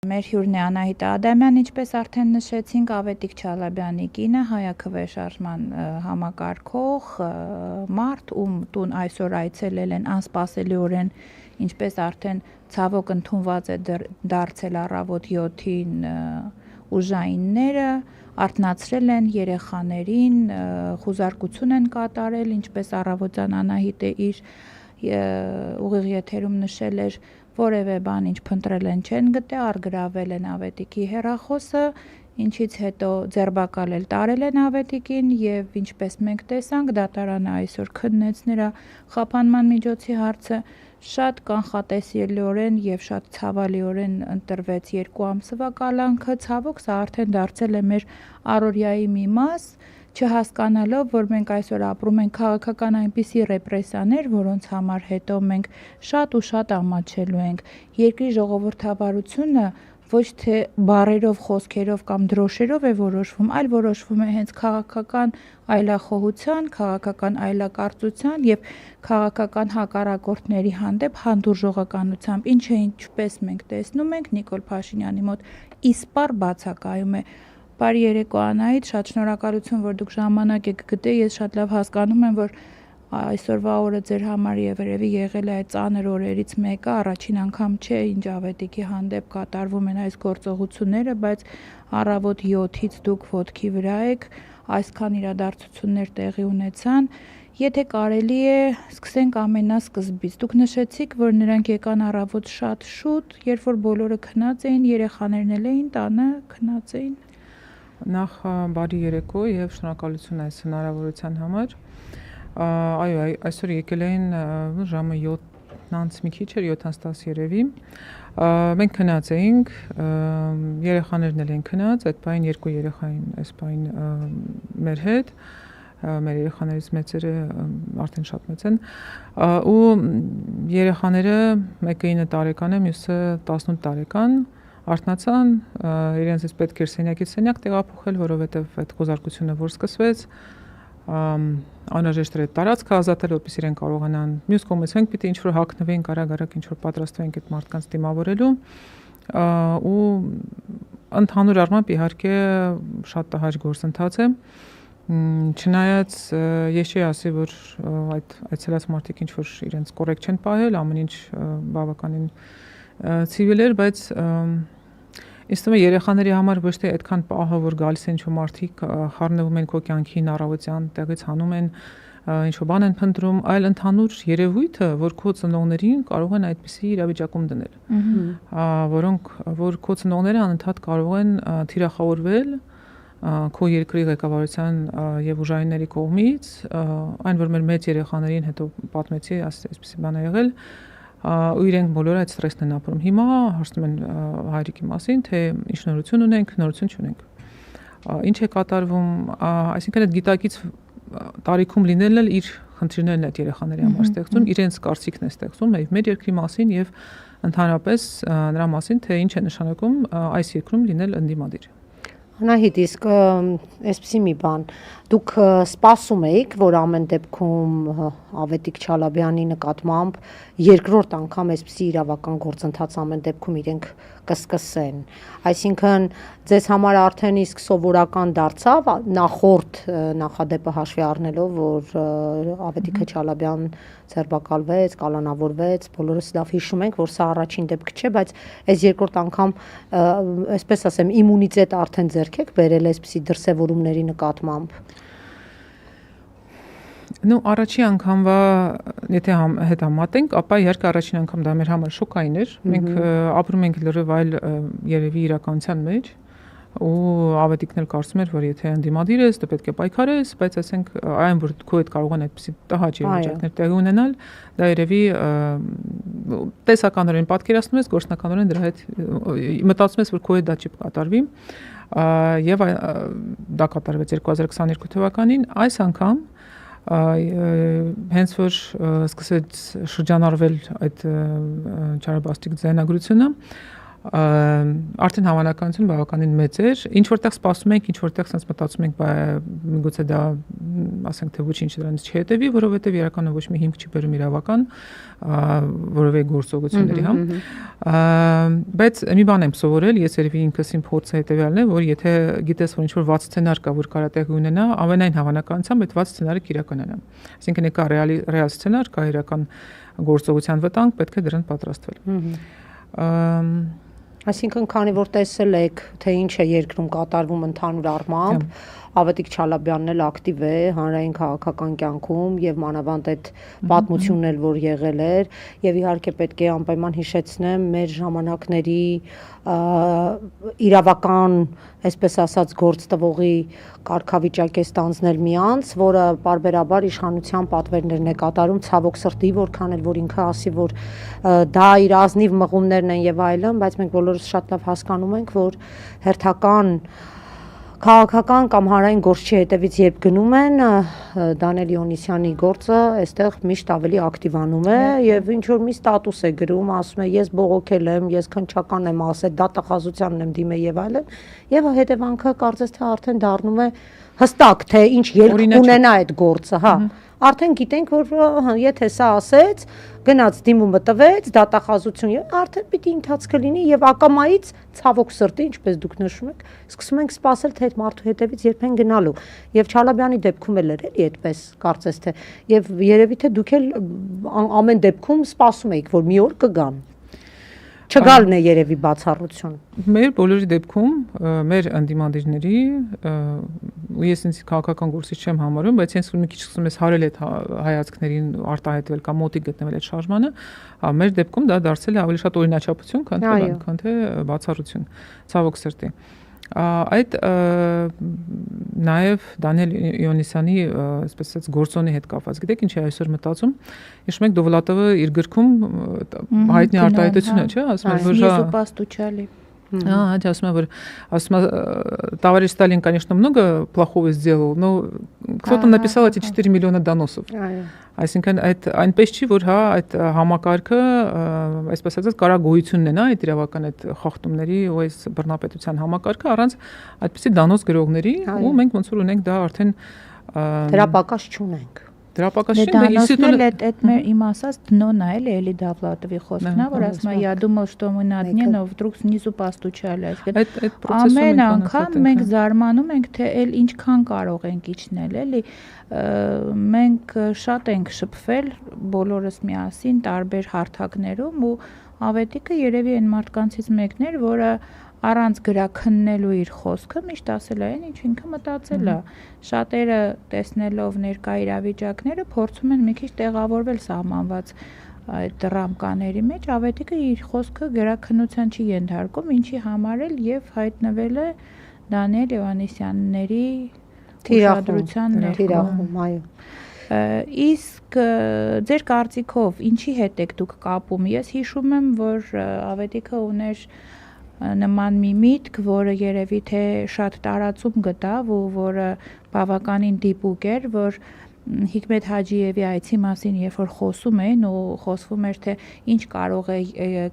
Մեր հյուրն է Անահիտ Ադամյան, ինչպես արդեն նշեցինք, Ավետիք Չալաբյանի կինը, հայաքվե շարժման համակարգող մարդ, ում տուն այսօր այցելել են անսպասելիորեն, ինչպես արդեն ցավոք ընդունված է դարձել առավոտ 7-ին ուժայինները, արթնացրել են երեխաներին, խուզարկություն են կատարել, ինչպես առավոտյան Անահիտը իր ուղիղ եթերում նշել էր, որևէ բան ինչ փնտրել են չեն գտել, առգրավել են Ավետիքի հեռախոսը, ինչից հետո ձերբակալել տարել են Ավետիկին եւ ինչպես մենք տեսանք, դատարանը այսօր քննեց նրա խափանման միջոցի հարցը, շատ կանխատեսելիորեն եւ շատ ցավալիորեն ընտրվեց 2 ամսվա կալանքը, ցավոք սա արդեն դարձել է մեր առօրյայի մի մաս, չհասկանալով, որ մենք այսօր ապրում ենք քաղաքական այնպիսի ռեպրեսիաներ, որոնց համար հետո մենք շատ ու շատ ամաչելու ենք։ Երկրի ժողովրդավարությունը ոչ թե բառերով, խոսքերով կամ դրոշերով է որոշվում, այլ որոշվում է հենց քաղաքական այլախոհության, քաղաքական այլակարծության եւ քաղաքական հակառակորդների հանդեպ հանդուրժողականությամբ, ինչը ինչպես մենք տեսնում ենք Նիկոլ Փաշինյանի մոտ իսպառ բացակայում է։ Բարի երեկո Անահիտ, շատ շնորհակալություն, որ դուք ժամանակ եք գտել, ես շատ լավ հասկանում եմ, որ այսօրվա օրը ձեր համար երևի եղել է այդ ծանր օրերից մեկը, առաջին անգամ չէ, ինչ Ավետիքի հանդեպ կատարվում են այս գործողությունները, բայց առավոտ 7-ից դուք ոտքի վրա եք, այսքան իրադարձություններ տեղի ունեցան, եթե կարելի է, սկսենք ամենասկզբից, դուք նշեցիք, որ նրանք եկան առավոտ շատ շուտ, երբ որ բոլորը քնած էին, երեխաներն էլ էին տանը, քնած էին։ Նախ բարի երեկո եւ շնորհակալություն այս հնարավորության համար։ Այո, այսօր եկել էին ժամը 7-ից մի քիչ էր, 7-10 երևի։ Մենք քնած էինք, երեխաներն էլ են քնած, այդ պայն 2 երեխա են այս պայն մեր հետ, մեր երեխաներից մեծերը արդեն շատ մեծ են, ու երեխաները մեկը 9 տարեկան է, մյուսը 18 տարեկան, արթնացան, իրենց ես պետք էր սենյակից սենյակ տեղափոխել, որովհետև այդ խոզարկությունը որ սկսվեց, անհրաժեշտ էր այդ տարածքը ազատել, որպեսզի իրեն կարողանան մյուս կողմից մենք պիտի ինչ-որ հագնվենք, արագ ինչ որ պատրաստվենք այդ մարդկանց դիմավորելու, ու ընդհանուր առմամբ իհարկե շատ տհաճ գործընթաց է, չնայած ես չի ասի, որ այդ այցելած մարդիկ ինչ-որ իրենց կոռեկտ չեն պահել, ամեն ինչ բավականին ցիվիլ էր, բայց ինձ թվում է երեխաների համար ոչ թե այդքան պահը, որ գալիս են ինչ-որ մարդիկ խառնվում են քո կյանքին, առավոտյան տեղից հանում են, ինչ-որ բան են փնտրում, այլ ընդհանուր երևույթը, որ քո ծնողներին կարող են այդպիսի իրավիճակում դնել, որ քո ծնողները անընդհատ կարող են թիրախավորվել քո երկրի ղեկավարության եւ ուժայինների կողմից, այն որ մեր մեծ երեխաներին հետո պատմեցի, այսպիսի բան է եղել, ու իրենք բոլորը այդ ստրեսն են ապրում։ Հիմա հարցնում են հայրիկի մասին, թե ինչ նորություն ունենք, նորություն չունենք։ Ինչ է կատարվում, այսինքն այդ գիտակից տարիքում լինելն էլ իր խնդիրներն այդ երեխաների համար ստեղծում, իրենց կարծիքն է ստեղծում եւ մեր երկրի մասին եւ ընդհանրապես նրա մասին, թե ինչ է նշանակում այս երկրում լինել ընդդիմադիր։ Անահիտ, իսկ այսպեսի մի բան, դուք սպասում էիք, որ ամեն դեպքում Ավետիք Չալաբյանի նկատմամբ երկրորդ անգամ այսպեսի իրավական գործընթաց ամեն դեպքում իրենք կսկսեն, այսինքն ձեզ համար արդեն իսկ սովորական դարձավ նախորդ նախադեպը հաշվի առնելով, որ Ավետիքը Չալաբյան ձերբակալվեց, կալանավորվեց, բոլորս լավ հիշում ենք, որ սա առաջին դեպք չէ, բայց այս երկրորդ անգամ, այսպես ասեմ, իմունիտետ արդեն ձեռք եք բերել այսպիսի դրսևորումների նկատմամբ։ Ну, առաջի անգամվա, եթե հետամատենք, ապա իհարկե առաջին անգամ դա մեր համար շոկային էր։ Մենք ապրում ենք լրիվ այլ երևի իրականության մեջ, ու Ավետիքն էլ կարծում էր, որ եթե ընդդիմադիր ես, դու պետք է պայքարես, բայց ասենք այն որ քո հետ կարող են այդպիսի տհաճ իրավիճակներ տեղի ունենալ, դա երևի տեսականորեն պատկերացնում ես, գործնականորեն դրա հետ մտածում ես, որ քո հետ դա չի կատարվի, եւ դա կատարվեց 2022 թվականին, այս անգամ հենց որ սկսեց շրջանառվել այդ չարաբաստիկ ձայնագրությունը, Արդեն հավանականություն բավականին մեծ էր, ինչ որտեղ սպասում ենք, ինչ որտեղ sense մտածում ենք, միգուցե դա ասենք թե ոչինչ դրանից չհետևի, որովհետև իրականում ոչ մի հիմք չի բերում իրավական որևէ գործողությունների, բայց մի բան եմ սովորել, ես երևի ինքս իմ փորձը հետևյալն է, որ եթե գիտես, որ ինչ-որ 6 սցենար կա, որ կարա տեղի ունենա, ամենայն հավանականությամբ այդ 6 սցենարը կիրականանա։ Այսինքն եկա ռեալ սցենար, կա իրական գործողության վտանգ, պետք է դրան պատրաստվել։ Այսինքն, քանի որ տեսել եք, թե ինչ է երկրում կատարվում ընդհանուր առմամբ, Ավետիք Չալաբյանն էլ ակտիվ է հանրային քաղաքական կյանքում եւ մանավանդ այդ պատմությունն էլ որ եղել էր եւ իհարկե պետք է անպայման հիշեցնեմ մեր ժամանակների իրավական, այսպես ասած, գործ տվողի կարգավիճակ է ստանձնել մի անձ, որը պարբերաբար իշխանության պատվերներն է կատարում, ցավոք սրտի, որքան էլ որ ինքը ասի, որ դա իր ազնիվ մղումներն են եւ այլն, բայց մենք բոլորս շատ լավ հասկանում ենք, որ հերթական քաղաքական կամ հանրային գործչի հետևից երբ գնում են, Դանիել Իոնիսյանի գործը այստեղ միշտ ավելի ակտիվանում է եւ ինչ որ մի ստատուս է գրում, ասում է ես բողոքել եմ, ես քննչական եմ ասել, դատախազությանն եմ դիմել եւ այլն, եւ հետևանքը կարծես թե արդեն դառնում է հստակ, թե ինչ ելք ունենա այդ գործը, հա։ Արդեն գիտենք, որ եթե սա ասեց, գնաց դիմումը տվեց, դատախազություն եւ արդեն պիտի ընթացքը լինի եւ ակամայից ցավոք սրտի, ինչպես դուք նշում եք, սկսում ենք սպասել թե այդ մարդու հետևից երբ են գնալու։ Եվ Չալաբյանի դեպքում էլ էր էլի այդպես, կարծես թե, եւ երևի թե դուք էլ ամեն դեպքում սպասում եք, որ մի օր կգան։ Չգալն է երևի բացառություն։ Մեր բոլորի դեպքում, մեր ընդդիմադիրների, ու ես ինձ քաղաքական գործիչ չեմ համարում, բայց ես մի քիչ սկսում ես հարել այդ հայացքներին արտահայտվել կամ մոտիկ գտնվել այդ շարժմանը, մեր դեպքում դա դարձել է ավելի շատ օրինաչափություն, քան թե բացառություն, ցավոք սրտի։ Այդ նաև Դանիել Իոնիսյանի, այսպես ասած, գործոնի հետ կապված։ Գիտեք ինչ է այսօր մտածում։ Հիշում եք Դովլատովը իր գրքում հայտնի արտահայտություն է, չէ՞, ասում է, որ Езупастучали. Асма, товарищ Сталин, конечно, много плохого сделал, но кто-то написал эти 4 миллиона доносов. Այսինքն այդ այնպես չի, որ հա այդ համակարգը, այսպես ասած, կարա գոյությունն է, նա այդ իրավական այդ խախտումների ու այս բռնապետության համակարգը առանց այդպիսի դանոց գրողների, ու մենք ոնց որ ունենք դա արդեն դրա պակաս չունենք։ Դրա պակաս չի, այդ մեր իմ ասած դնոնա էլի Դավլատովի խոսքն է, որ ասում է, я думал, что мы на дне, но вдруг снизу постучали, այսինքն ամեն անգամ մենք զարմանում ենք, թե էլ ինչքան կարող ենք իջնել, էլի մենք շատ ենք շփվել բոլորս միասին տարբեր հարթակներում ու Ավետիքը երևի այն մարդկանցից մեկն էր, որը առանց գրաքննելու իր խոսքը միշտ ասել է այն, ինչ ինքը մտածել է։ Շատերը տեսնելով ներկա իրավիճակները փորձում են մի քիչ տեղավորվել սահմանված այդ ռամկաների մեջ, Ավետիքը իր խոսքը գրաքննության չի ենթարկում, ինչի համար էլ եւ հայտնվել է Դանիել Իոնիսյանների թիրախության ներքո։ Իսկ ձեր կարծիքով ինչի հետ եք դուք կապում։ Ես հիշում եմ, որ Ավետիքը ուներ նման մի միտք, որը երևի թե շատ տարածում գտավ ու որը բավականին դիպուկ էր, որ Հիկմետ Հաջիևի այցի մասին երբ որ խոսում էին ու խոսվում էր թե ինչ կարող է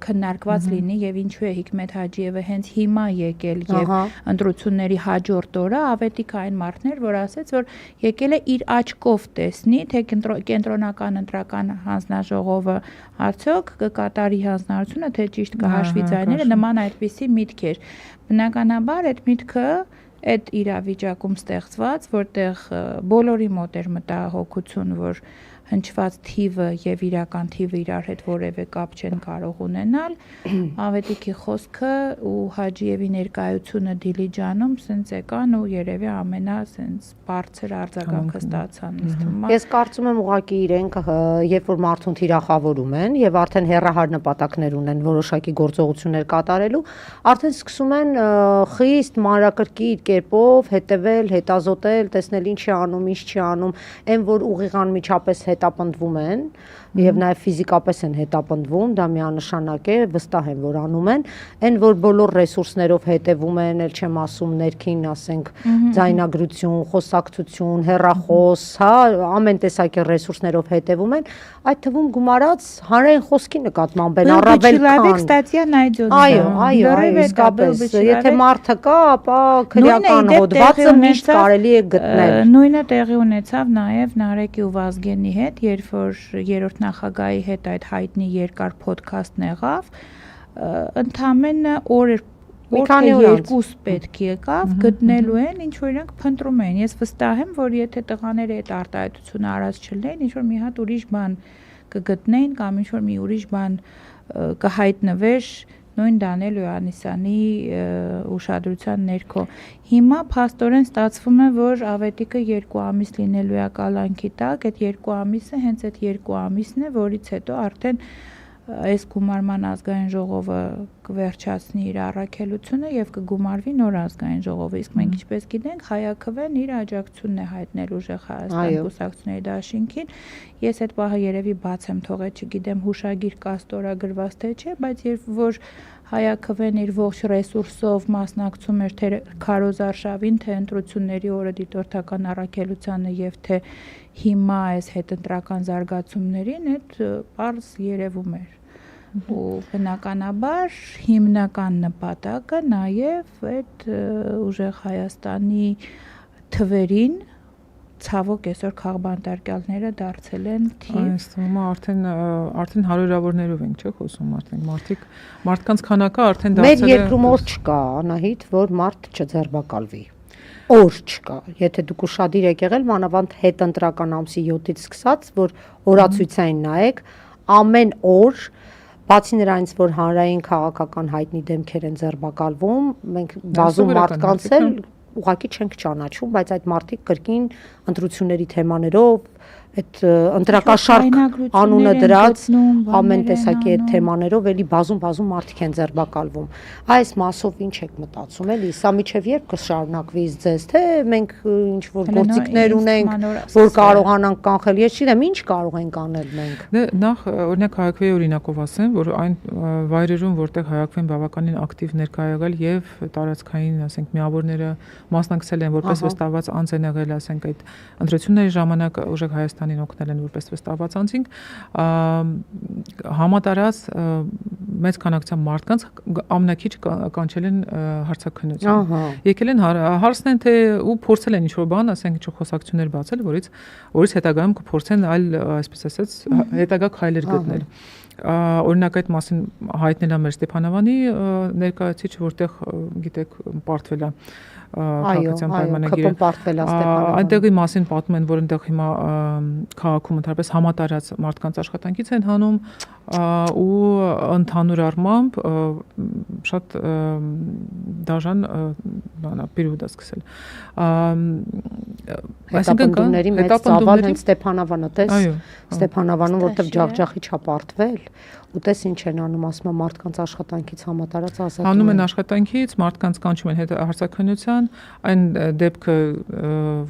քննարկված լինի եւ ինչու է Հիկմետ Հաջիևը հենց հիմա եկել եւ ընտրությունների հաջորդ օրը Ավետիքը այն մարդն էր, որ ասեց, որ եկել է իր աչքով տեսնի, թե կենտրոնական ընտրական հանձնաժողովը արդյոք կկատարի հանձնարարությունը, թե ճիշտ կհաշվի ձայները, նման այդպիսի միտք էր։ Բնականաբար այդ միտքը այդ իրավիճակում ստեղծված, որտեղ բոլորի մոտ էր մտահոգություն, որ հնչված թիվը եւ իրական թիվը իրար հետ որևէ կապ չեն կարող ունենալ, Ավետիքի խոսքը ու Հաջիևի ներկայությունը Դիլիջանում սենց եկան ու երևի ամենա սենց բարձր արձագանքը ստացան ինձ թվում է։ Ես կարծում եմ ուղղակի իրենք երբ որ մարդուն թիրախավորում են եւ արդեն հերահար նպատակներ ունեն որոշակի գործողություններ կատարելու, արդեն սկսում են խիստ մանրակրկիտ կերպով հետևել, հետազոտել, տեսնել ինչ է անում, ինչ չի անում, այն որ ուղիղ անմիջապես հետապնդվում են, եւ նաեւ ֆիզիկապես են հետապնդվում, դա միանշանակ է, վստահ եմ, որ անում են, այն որ բոլոր ռեսուրսներով հետևում են, ել չեմ ասում ներքին, ասենք, ձայնագրություն, խոսակցություն, հեռախոս, հա, ամեն տեսակի ռեսուրսներով հետևում են, այդ թվում գումարած հանրային խոսքի նկատմամբ են առավել քան Կստացիա նայջոց։ Այո, իսկապես, եթե մարդը կա, ապա քրեական հոդվածը միշտ կարելի է գտնել։ Նույնը տեղի ունեցավ նաև Նարեկի ու Վազգենի հետ, երբ որ երրորդ նախագահի հետ այդ հայտնի երկար ոդքասթն եղավ, ընդամենը օրեր երկուս պետք եկավ գտնելու են, ինչ որ իրանք փնտրում են։ Ես վստահ եմ, որ եթե տղաները այդ արտահայտությունը արած չլինեն, ինչ որ մի հատ ուրիշ բան կգտնեին կամ ինչ որ մի ուրիշ բան կհայտնվեր նույն Դանիել Հովհաննիսյանի ուշադրության ներքո։ Հիմա փաստորեն ստացվում է, որ Ավետիքը 2 ամիս լինելու է կալանքի տակ, այդ 2 ամիսը հենց այդ 2 ամիսն է, որից հետո արդեն այս գումարման ազգային ժողովը կվերջացնի իր առաքելությունը եւ կգումարվի նոր ազգային ժողովը, իսկ մենք ինչպես գիտենք, Հայաքվեն իր աջակցությունն է հայտնել ուժեղ Հայաստան կուսակցությունների դաշինքին։ Ես այդ պահը երևի բաց եմ թողել, չգիտեմ հուշագիր կա ստորագրված թե չէ, բայց երբ որ Հայաքվեն իր ողջ ռեսուրսով մասնակցում էր թե քարոզարշավին, թե ընտրությունների օրը դիտորդական առաքելությանը եւ թե հիմա այս հետընտրական զարգացումներին, այդ պարզ երևում էր։ Ու բնականաբար հիմնական նպատակը նաև այդ ուժեղ Հայաստանի թվերին ցավոք այսօր քաղբանտարկյալները դարձել են թիվ։ Այս թվում արդեն հարյուրավորներով ենք, չէ՞ խոսում արդեն մարդկանց քանակը արդեն դարձել է։ Մեր երկրում օր չկա, Անահիտ, որ մարդ չձերբակալվի։ Օր չկա։ Եթե դուք ուշադիր եք եղել, մանավանդ հետընտրական ամսի 7-ից սկսած, որ օրացույցային նայեք, ամեն օր բացի նրանից, որ հանրային քաղաքական հայտնի դեմքեր են ձերբակալվում, մենք բազում մարդկանց էլ ուղղակի չենք ճանաչում, բայց այդ մարդիկ կրկին ընտրությունների թեմաներով, այդ ընտրակաշարք անունը դրած ամեն տեսակի այդ թեմաներով էլի բազում մարդիկ են ձերբակալվում։ Այս մասով ինչ եք մտածում, էլի, սա միջև երբ կշարունակվի ձեզ, թե մենք ինչ որ գործիքներ ունենք, որ կարողանանք կանխել, ես չգիտեմ, ինչ կարող ենք անել մենք։ Նախ օրինակ Հայաքվեի օրինակով ասեմ, որ այն վայրերում, որտեղ Հայաքվեն բավականին ակտիվ ներկա եղել եւ տարածքային, ասենք, միավորները մասնակցել են, որպես վստահված անձ են եղել, ասենք, այդ ընտրությունների ժամանակ ուժեղ Հայաստանին օգնել են որպես վստահված անձինք, համատարած մեծ քանակությամբ մարդկանց ամենակիչ կանչել են հարցաքննություն։ Եկել են հարցնեն թե ու փորձել են ինչ-որ բան, ասենք, ինչ-որ խոսակցություններ բացել, որից հետագայում կփորձեն այլ, այսպես ասած, հետագա քայլեր գտնել։ Օրինակ այդ մասին հայտնել է մեր Ստեփանավանի ներկայացիչ, որտեղ գիտեք պարտվել է քաղաքացիական պայմանագիրը։ Այնտեղի մասին պատմում են, որ այնտեղ հիմա քաղաքում ընդհանրապես համատարած մարդկանց աշխատանքից են հանում ու ընդհանուր առմամբ շատ դաժան պերիոդ է սկսել։ Հետապնդումների մեծ ծավալ հենց Ստեփանավանը, տես, Ստեփանավանում, որտեղ ջախջախի չապարտվել, ու տես ինչ են անում, ասում են մարդկանց աշխատանքից համատարած ազատում։ Հանում են աշխատանքից, մարդկանց կանչում են հարցաքննության, այն դեպքը,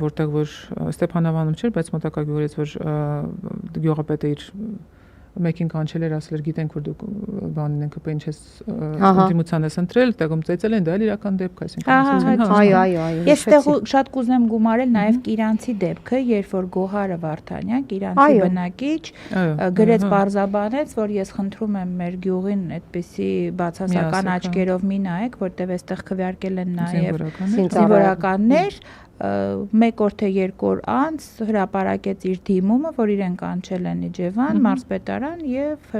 որտեղ որ Ստեփանավանում չէր, բայց մոտակա գյուղերից որ գյուղապետը իր մեկին կանչել էր, ասել էր, գիտենք, որ դուք բանին ենք ինչ ես ընդդիմության ես ընտրել, տեղում ծեծել են, դա էլ իրական դեպք է, այսինքն այո։ Ես այդտեղ շատ կուզեմ գումարել նաև Կիրանցի դեպքը, երբ որ Գոհարը Վարդանյան, Կիրանցի բնակիչ, գրեց պարզաբանեց, որ ես խնդրում եմ մեր գյուղին այդպիսի բացասական աչքերով մի նայեք, որտեղ այստեղ քվեարկել են նաև զինվորականներ, մեկ օր թե երկու օր անց հրապարակեց իր դիմումը, որ իրեն կանչել են Իջևան, մարզպետարան եւ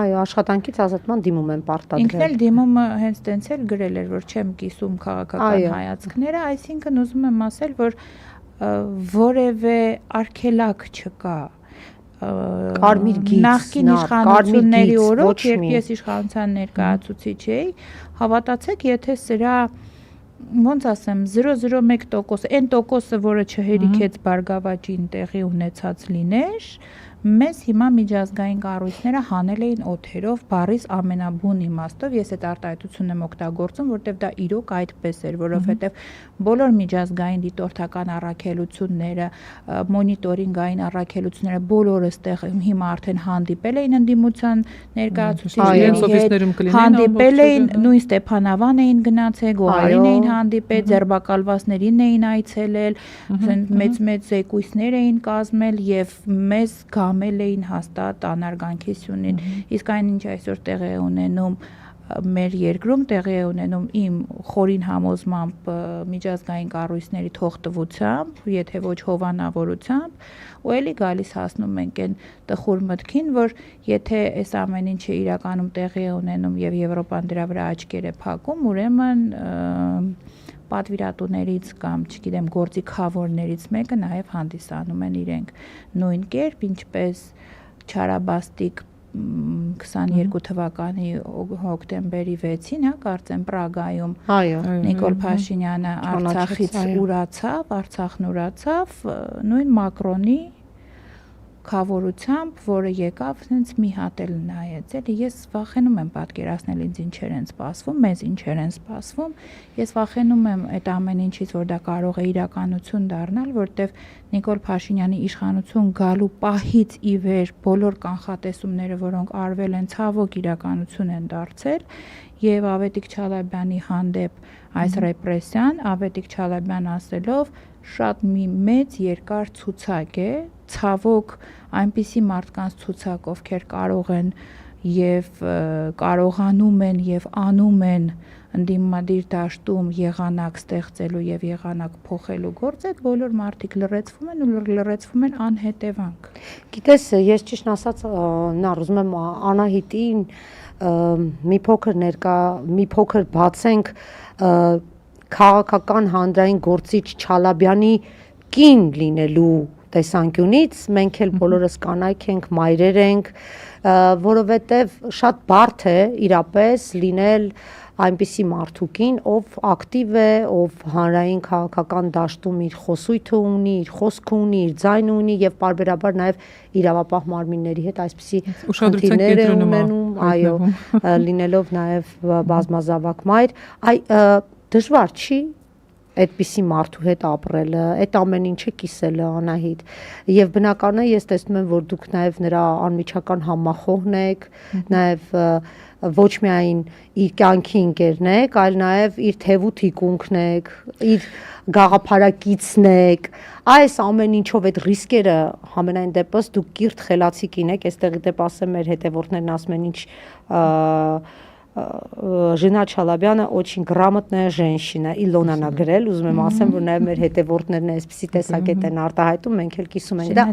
այո, աշխատանքից ազատման դիմում են պարտադրել։ Ինքն էլ դիմումը հենց տենց էլ գրել էր, որ չեմ կիսում քաղաքական հայացքները, այսինքն ուզում եմ ասել, որ որևէ արգելակ չկա կարմիր գիծ, նախկին իշխանությունների օրոք, երբ ես իշխանության ներկայացուցիչ էի, հավատացեք, եթե սրա ոնց ասեմ 0.01%, այն տոկոսը, որը չհերիքեց Բարգավաճին տեղի ունեցած լիներ, Մեզ հիմա միջազգային կառույցները հանել էին օթերով բառիս ամենաբուն իմաստով, ես այդ արտահայտությունն եմ օգտագործում, որտեղ դա իրոք այդպես էր, որովհետև բոլոր միջազգային դիտորդական առաքելությունները, մոնիտորինգային առաքելությունները բոլորը ստեղ հիմա արդեն հանդիպել էին ընդդիմության ներկայացուցիչների հետ, հանդիպել էին, նույն Ստեփանավան էին գնացել, Գոհարին էին հանդիպել, ձերբակալվածներին էին այցելել, մեծ զեկույցներ էին կազմել եւ մեզ գամել էին հաստատ անարգանքի սյունին, իսկ այն ինչ այսօր տեղի է ունենում մեր երկրում տեղի է ունենում իմ խորին համոզմամբ միջազգային կառույցների թողտվությամբ, եթե ոչ հովանավորությամբ, ու էլի գալիս հասնում ենք այն տխուր մտքին, որ եթե այս ամեն ինչը իրականում տեղի է ունենում եւ Եվրոպան դրա վրա աչքեր է փակում, ուրեմն պատվիրատուներից կամ, չգիտեմ, գործիքավորներից մեկը նաև հանդիսանում են իրենք նույն կերպ, ինչպես Չարաբաստիկ 22 թվականի հոկտեմբերի 6-ին, կարծեմ Պրագայում Նիկոլ Փաշինյանը Արցախից ուրացավ, Արցախն ուրացավ, նույն Մակրոնի խավորությամբ, որը եկավ ինձ մի հատ էլ նայեց, էլի ես վախենում եմ պատկերացնել ինձ ինչեր են սպասվում, մեզ ինչեր են սպասվում, ես վախենում եմ այդ ամեն ինչից, որ դա կարող է իրականություն դառնալ, որտեվ Նիկոլ Փաշինյանի իշխանություն գալու պահից ի վեր բոլոր կանխատեսումները, որոնք արվել են, ցավոք իրականություն են դարձել, եւ Ավետիք Չալաբյանի հանդեպ այս ռեպրեսիան, Ավետիք Չալաբյան ասելով, շատ մի մեծ երկար ցուցակ է, ցավոք այնպիսի մարդկանց ցուցակ, ովքեր կարող են եւ կարողանում են եւ անում են ընդդիմադիր դաշտում եղանակ ստեղծելու եւ եղանակ փոխելու գործ, այդ բոլոր մարդիկ լրացվում են ու լրացվում են անհետևանք։ Գիտես, ես ճիշտ ասած նար ուզում եմ Անահիտին մի փոքր բացենք քաղաքական հանրային գործիչ Չալաբյանի կին լինելու տեսանկյունից, մենք էլ բոլորս կանայք ենք, մայրեր ենք, որովհետև շատ բարդ է իրապես լինել այնպիսի մարդուկին, ով ակտիվ է, ով հանրային քաղաքական դաշտում իր խոսույթը ունի, իր խոսքը ունի, իր ձայնը ունի եւ պարբերաբար նաեւ իրավապահ մարմինների հետ այսպիսի խնդիրներ է ունենում, այո, լինելով նաեւ բազմազավակ մայր, դժվար չի այդպիսի մարդու հետ ապրելը, այդ ամեն ինչը կիսելը Անահիտ, եւ բնական է ես տեսնում եմ, որ դուք նաեւ նրա անմիջական համախոհն եք, նաեւ ոչ միայն իր կյանքի ընկերն եք, այլ նաեւ իր թևու թիկունքն եք, իր գաղափարակիցն եք, այս ամեն ինչով այդ ռիսկերը համենայն դեպս դուք կիրթ խելացի կին եք, այստեղի դեպ ասեմ մեր հետևորդներն ասում են ինչ Ժինա Չալաբյանը очень грамотная женщина, Իլոնան ա գրել, ուզում եմ ասեմ, որ նաև մեր հետևորդներն այսպիսի տեսակետ են արտահայտում, մենք էլ կիսում ենք դա,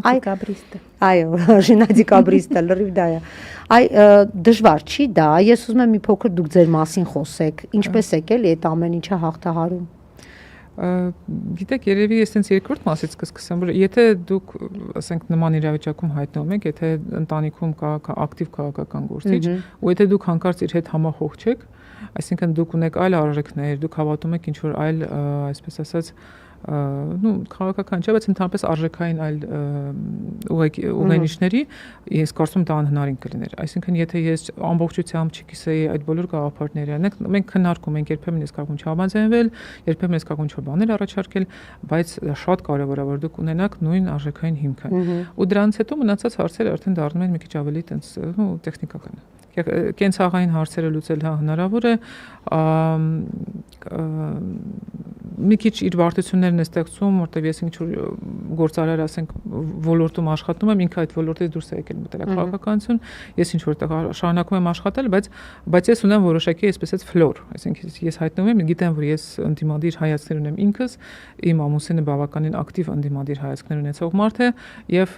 այո, Ժինա Դիկաբրիստը, լրիվ դա է։ Դժվար չի դա, ես ուզում եմ մի փոքր դուք ձեր մասին խոսեք, ինչպես եք էլի այդ ամեն ինչը հաղթահարում։ Գիտեք, երևի ես այնց երկրորդ մասից կսկսեմ, որ եթե դուք, ասենք, նման իրավիճակում հայտնվում եք, եթե ընտանիքում կա ակտիվ քաղաքական գործիչ, ու եթե դուք հանկարծ իր հետ համախոհ չեք, այսինքն դուք ունեք այլ արժեքներ, դուք հավատում եք ինչ-որ այլ, այսպես ասած, քաղաքական չէ, բայց ընդհանրապես արժեքային այլ ուղենիշների, ես կարծում դա անհնարին կլիներ։ Այսինքն, եթե ես ամբողջությամբ չկիսեի այդ բոլոր գաղափարները, մենք քննարկում ենք, երբեմն ես կարող եմ չհամաձայնվել, երբեմն ես կարող եմ ինչ-որ բաներ առաջարկել, բայց շատ կարևոր է, որ դուք ունենաք նույն արժեքային հիմքը։ Ու դրանից հետո մնացած հարցերը արդեն դառնում են մի քիչ ավելի տենց, տեխնիկական։ Կենցաղային հարցերը լուծել հնարավոր է, մի քիչ իր վարդություններն է ստեղծում, որտեղ ես ինչ-որ գործարար, ասենք, ոլորտում աշխատում եմ, ինքը այդ ոլորտից դուրս է եկել մտերաքաղաքականություն, ես ինչ-որ տեղ շարունակում եմ աշխատել, բայց ես ունեմ որոշակի այսպես էս ֆլոր, այսինքն ես հայտնվում եմ, գիտեմ, որ ես ընդդիմադիր հայացքներ ունեմ ինքս, իմ ամուսինը բավականին ակտիվ ընդդիմադիր հայացքներ ունեցող մարդ է, եւ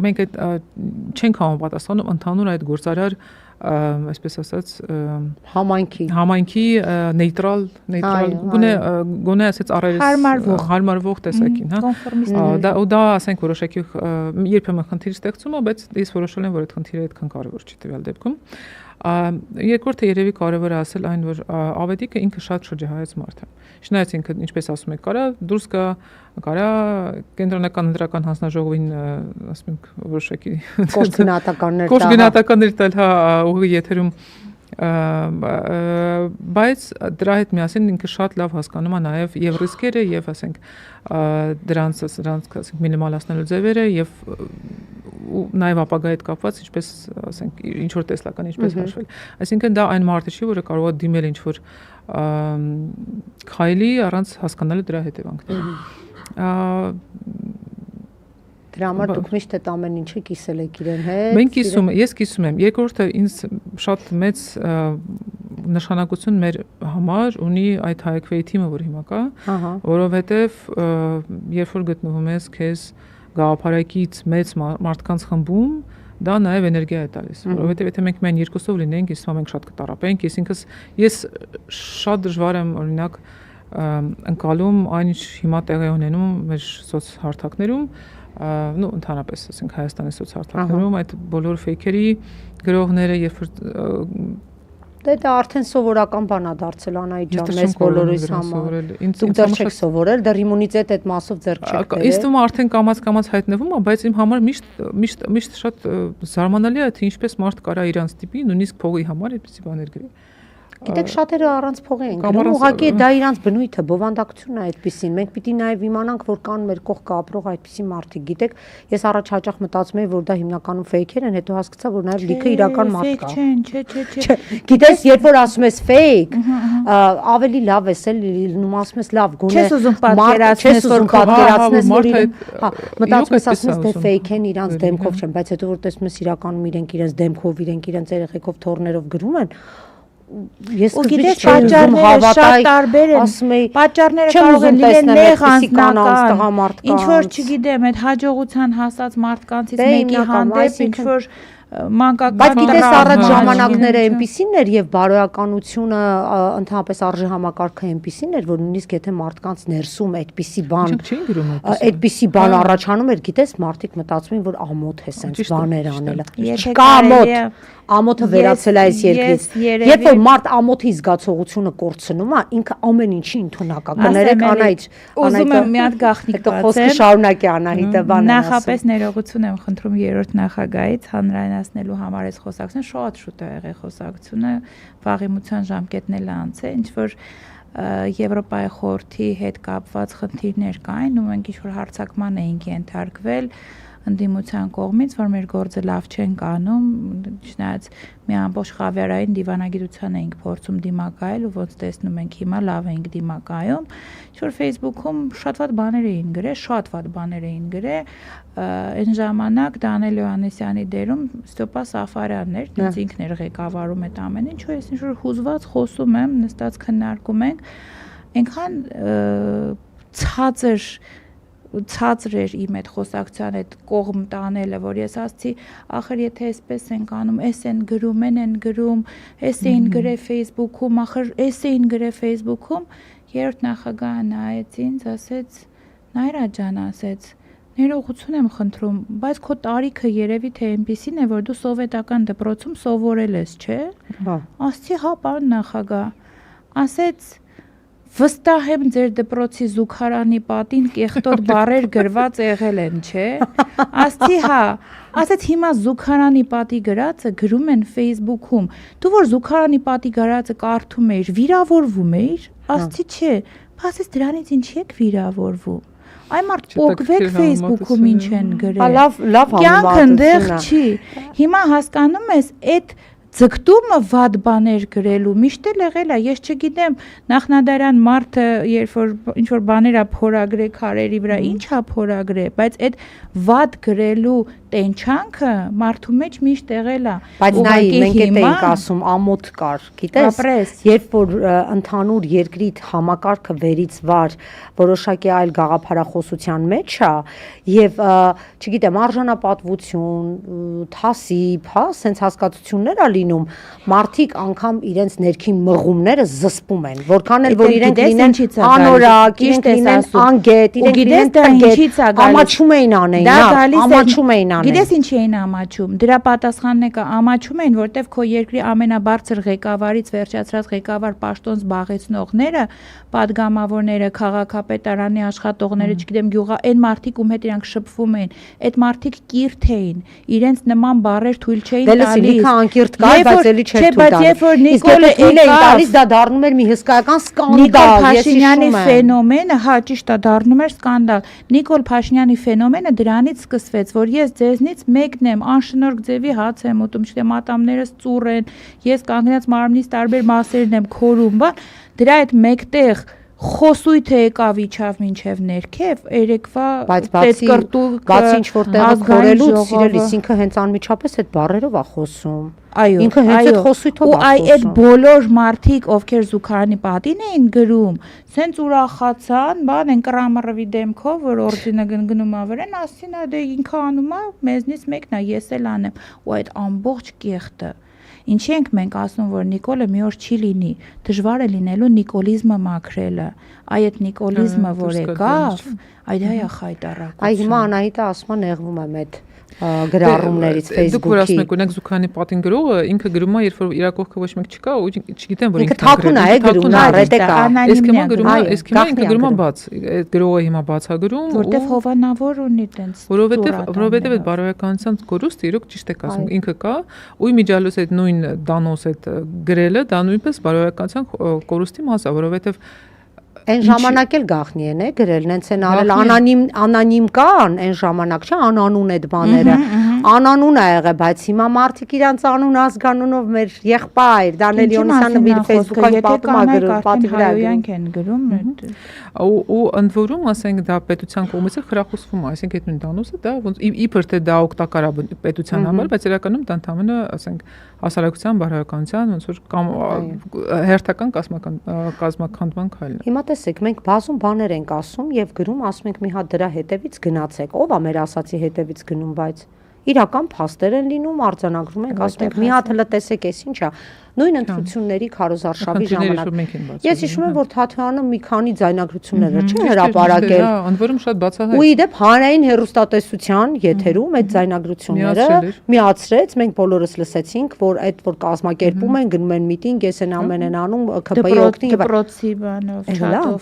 մենք այդ չենք համապատասխանում ընդհանուր այդ գործարար այսպես ասած համայնքի նեյտրալ գոնե ասած հարմարվող տեսակին, հա, դա ասենք որոշակի երբեմն խնդիր ստեղծում է, բայց ես որոշել եմ, որ այդ խնդիրը այդքան կարևոր չի տվյալ դեպքում, Երկրորդը երևի կարևոր է ասել այն, որ ավետիքը ինքը շատ շրջահայաց մարդ է։ Չնայած ինքը, ինչպես ասում եք, կարա կենտրոնական ընտրական հանձնաժողովին, ասում ենք, որոշակի կոշգնահատականներ տալ, հա, ուղղի եթերում, բայց դրա հետ միասին ինքը շատ լավ հասկանում է նաև եւ ռիսկերը եւ ասենք դրանց ասենք մինիմալացնելու ձևերը եւ նաև ապագայի հետ կապված, ինչպես ասենք, ինչ որ տեսլական, ինչպես հաշվել։ Այսինքն դա այն մարդը չի, որը կարող է դիմել ինչ որ քայլի առանց հասկանալու դրա հետևանքները։ Դրա համար դուք միշտ այդ ամեն ինչը կիսել եք իրեն հետ։ Ես կիսում եմ։ Երկրորդը ինձ շատ մեծ նշանակություն մեր համար ունի այդ հայկվեի թիմը, որ հիմա կա, որովհետև երբ որ գտնվում ես քեզ գաղափարակից մեծ մարդկանց խմբում, դա նաև էներգիա է տալիս, որովհետև եթե մենք միայն երկուսով լինենք, իսկ մենք շատ կտարապենք, ես շատ դժվար եմ օրինակ ընկալում այն ինչ հիմա տեղի ունենում մեր սոցհարթակներում, ընդհանրապես ասենք Հայաստանի սոցհարթակներում այդ բոլոր ֆեյքերի գրողները, երբ որ դա արդեն սովորական բան է դարձել Անահիտ ջան, մեզ բոլորիս համար։ Դուք դեռ չեք սովորել, դեռ իմունիտետ այդ մասով ձեռք չեք բերել։ Իսկ դու արդեն կամաց հայտնվում է, բայց իմ համար միշտ շատ զարմանալի է, թե ինչպես մարդ կարա իրանց տիպի, նույնիսկ փողի համար այդպիսի բաներ գրի։ Գիտեք, շատերը առանց փողի են գրում, ուղղակի դա իրանց բնույթը, բովանդակությունն է այդպեսին։ Մենք պիտի նաև իմանանք, որ կան մեր կողքը ապրող այդպիսի մարդիկ։ Գիտեք, ես առաջ հաճախ մտածում էի, որ դա հիմնականում ֆեյքեր են, հետո հասկացա, որ նաև լիքը իրական մարդ կա։ Չէ։ Գիտես, երբ որ ասում ես ֆեյք, ավելի լավ է, լինում ասում ես լավ, գոնե չես ուզում պատկերացնես, որ մտածում ես ասում ես թե ֆեյք են, իրանց դեմքով չեն, բայց հետո որ տեսնում ես իրականում իրենք իրենց դեմքով, իրենք իրենց երեխեքով թորներով գրում են, ես գիտես պատճառները շատ տարբեր են, պատճառները կարող են լինել նեղանձնական, ինչ որ չգիտեմ, այդ հաջողության հասած մարդկանցից մեկի հանդեպ ինչ որ մանկական, բայց գիտես առաջ ժամանակները այնպիսին էր եւ բարոյականությունը ընդհանրապես արժե համակարգը այնպիսին էր, որ նույնիսկ եթե մարդկանց ներսում այդպիսի բան առաջանում էր, գիտես մարդիկ մտածում են, որ ամոթ է սենց բաներ անելը, չկա ամոթը վերացել է այս երկրից։ Երբ որ մարդ ամոթի զգացողությունը կորցնում է, ինքը ամեն ինչի ընդունակ է։ Կներեք Անահիտ, ուզում եմ մի հատ գաղտնիք բացեմ։ Խոսքը շարունակի Անահիտը բանը։ Նախապես ներողություն եմ խնդրում երրորդ նախագահից հանրայնացնելու համար այս խոսակցությունը, շատ շուտ է եղել խոսակցությունը, վաղիմության ժամկետն էլ անց է, ինչ որ Եվրոպայի խորհրդի հետ կապված խնդիրներ կային, ու մենք ինչ որ հարձակման էինք ենթարկվել ընդդիմության կողմից, որ մեր գործը լավ չեն կանում, չնայած մի ամբողջ խավիարային դիվանագիտության էինք փորձում դիմակայել ու ոնց տեսնում ենք հիմա լավ էինք դիմակայում, ինչ-որ Facebook-ում շատ վատ բաներ էին գրել, այն ժամանակ Դանիել Հովհաննիսյանի դերում Ստեփա Սաֆարյանն էր, ինձ ինքն էր ղեկավարում այդ ամեն ինչը, ես ինչ-որ հուզված խոսում եմ, նստած քննարկում ենք, այնքան ցածր էր իմ այդ խոսակցության այդ կողմ տանելը, որ ես ասացի, ախր եթե այսպես ենք անում, էս են գրում, են գրում, էս էին գրել Facebook-ում, ախր էս էին գրել Facebook-ում, երրորդ նախագահը նայեց ինձ, ասեց, Նայրա ջան, ասեց, ներողություն եմ խնդրում, բայց քո տարիքը երևի թե այնպեսին է, որ դու սովետական դպրոցում սովորել ես, չէ՞։ Ասացի, հա, պարոն նախագահ, ասեց վստահ եմ ձեր դպրոցի զուգարանի պատին կեղտոտ բառեր գրված եղել են, չէ՞։ Ասացի, հա, ասեց հիմա զուգարանի պատի գրածը գրում են Facebook-ում։ Դու որ զուգարանի պատի գրածը կարդում էիր, վիրավորվում էիր։ Ասացի, չէ, ասեց դրանից ինչի եք վիրավորվում։ Այ մարդ փոկվեք Facebook-ում ինչ են գրել։ Լավ կյանքը ընդեղ չի։ Հիմա հասկանում ես, այդ ձգտումը վատ բաներ գրելու միշտ էլ եղել է, ես չգիտեմ, նախնադարյան մարդը, երբ որ ինչ որ բաներ է փորագրել քարերի վրա, ինչ է փորագրել, բայց այդ վատ գրելու տենչանքը մարդու մեջ միշտ եղել է։ Բայց նայ, մենք էդ էինք ասում, ամոթ կար, գիտես, երբ որ ընդհանուր երկրի համակարգը վերից վար որոշակի այլ գաղափարախոսության մեջ է եւ չգիտեմ, արժանապատվություն, թասիբ, հա, սենց հասկացություններ ա լինում, մարդիկ անգամ իրենց ներքին մղումները զսպում են, որքան էլ որ իրենք լինեն անորակ, իրենք լինեն անգետ, իրենք լինեն տնգետ, ամաչում էին անեին, Գիտես ինչ էին ամաչում։ Դրա պատասխանն է կա ամաչում էին, որտեվ քո երկրի ամենաբարձր ղեկավարից վերջացրած ղեկավար պաշտոն զբաղեցնողները, падգամավորները, քաղաքապետարանի աշխատողները, չգիտեմ, գյուղա, այն մարդիկ ում հետ իրանք շփվում էին, այդ մարդիկ կիրթ էին, իրենց նման բառեր թույլ չէին տալիս։ Լիքը անկիրթ կար, բայց էլի չէր թույլ տալիս։ Երբ որ Նիկոլը տալիս, դա դառնում էր մի հսկայական սկանդալ։ Նիկոլ Փաշինյանի ֆենոմենը, հա, ճիշտ է, դառնում էր սկանդալ։ Նիկոլ Փաշինյանի ֆենոմենը դրանից սկսվեց, որ ես ձեզնից մեկն եմ, անշնորհք ձևի հաց եմ ուտում, չգիտեմ, ատամներս ծուռ են, ես կանգնած մարմնից տարբեր մասերն եմ քորում, բան, դրա այդ մեկտեղ խոսույթը եկավ իջավ մինչև ներքև, երեկվա ծեծկրտուկ ինչ որտեղ քորելուց սիրելիս ինքը հենց անմիջապես այդ բառերով է խոսում։ Այո, ինքը հենց այդ խոսույթով է խոսում։ Ու այդ բոլոր մարդիկ, ովքեր Զուքարյանի պատին էին գրում, սենց ուրախացան, բան են կրամռվի դեմքով, որ օրդինը գնում ա վրան, ասին ա դե ինքը անում ա, մեզնից մեկն ա, ես էլ անեմ։ Ու այդ ամբողջ կեղտը Ինչի ենք մենք ասում, որ Նիկոլը մի օր չի լինի, դժվար է լինելու նիկոլիզմը մաքրելը, այդ նիկոլիզմը, որ եկավ, այդ հայա խայտարակություն։ Այ հիմա Անահիտը ասում է նեղվում եմ այդ գրառումներից Facebook-ի։ Դուք որ ասում եք, օրինակ Զուքարյանի պատին գրողը ինքը գրում է, երբ որ իր կողքը ոչ մեկ չկա, ու չգիտեմ, որ ինքը թաքուն է գրում, ռետեկա։ Այս հիմա ինքը գրում է բաց, այդ գրողը հիմա բաց է գրում, որտեվ հովանավոր ունի տենց։ Որովհետև այդ բարոյականության կորուստը իրոք ճիշտ եք ասում, ինքը կա, ու իմիջիալոս այդ նույն դանոս այդ գրելը, դա նույնպես բարոյականության կորուստի մաս է, որովհետև Այն ժամանակ էլ գախնի են գրել, նենց են արել անանիմ կան, այն ժամանակ չէ, անանուն այդ բաները, անանուն է եղել, բայց հիմա մարդիկ իրանց անուն ազգանունով մեր եղբայր, Դանիել Յոնիսյանը իր Facebook-ին պատում է գրում, պատի վրա են գրում, ու ընդ որում, ասենք, դա պետության կողմից է խրախուսվում, այսինքն այդ նույն դանոսը դա ոնց իբր թե դա օգտակար է պետության համար, բայց իրականում դա ընդհանրապես, ասենք, հասարակության բարոյականության ոնց որ կամ հերթական կազմակերպման քայլն է։ Հիմա տեսեք, մենք բազում բաներ ենք ասում եւ գրում, ասում ենք մի հատ դրա հետևից գնացեք։ Ո՞վ է մեր ասացի հետևից գնում, բայց իրական փաստեր են լինում, արձանագրում ենք, ասում ենք մի հատ հələ տեսեք, էս ինչ է։ Նույն ընտրությունների Քարոզարշավի ժամանակ։ Ես հիշում եմ, որ Թաթեյանը մի քանի ձայնագրություններ չէ հրապարակել։ Ընդ որում շատ բացահայտ։ Ու իդեպ հանրային հեռուստատեսության եթերում այդ ձայնագրությունները միացրեց, մենք բոլորս լսեցինք, որ այդ որ կազմակերպում են, գնում են միտինգ, ես են ամեն են անում, ԿՊ-ի օգնի եւ դպրոցի բանով, չաթով։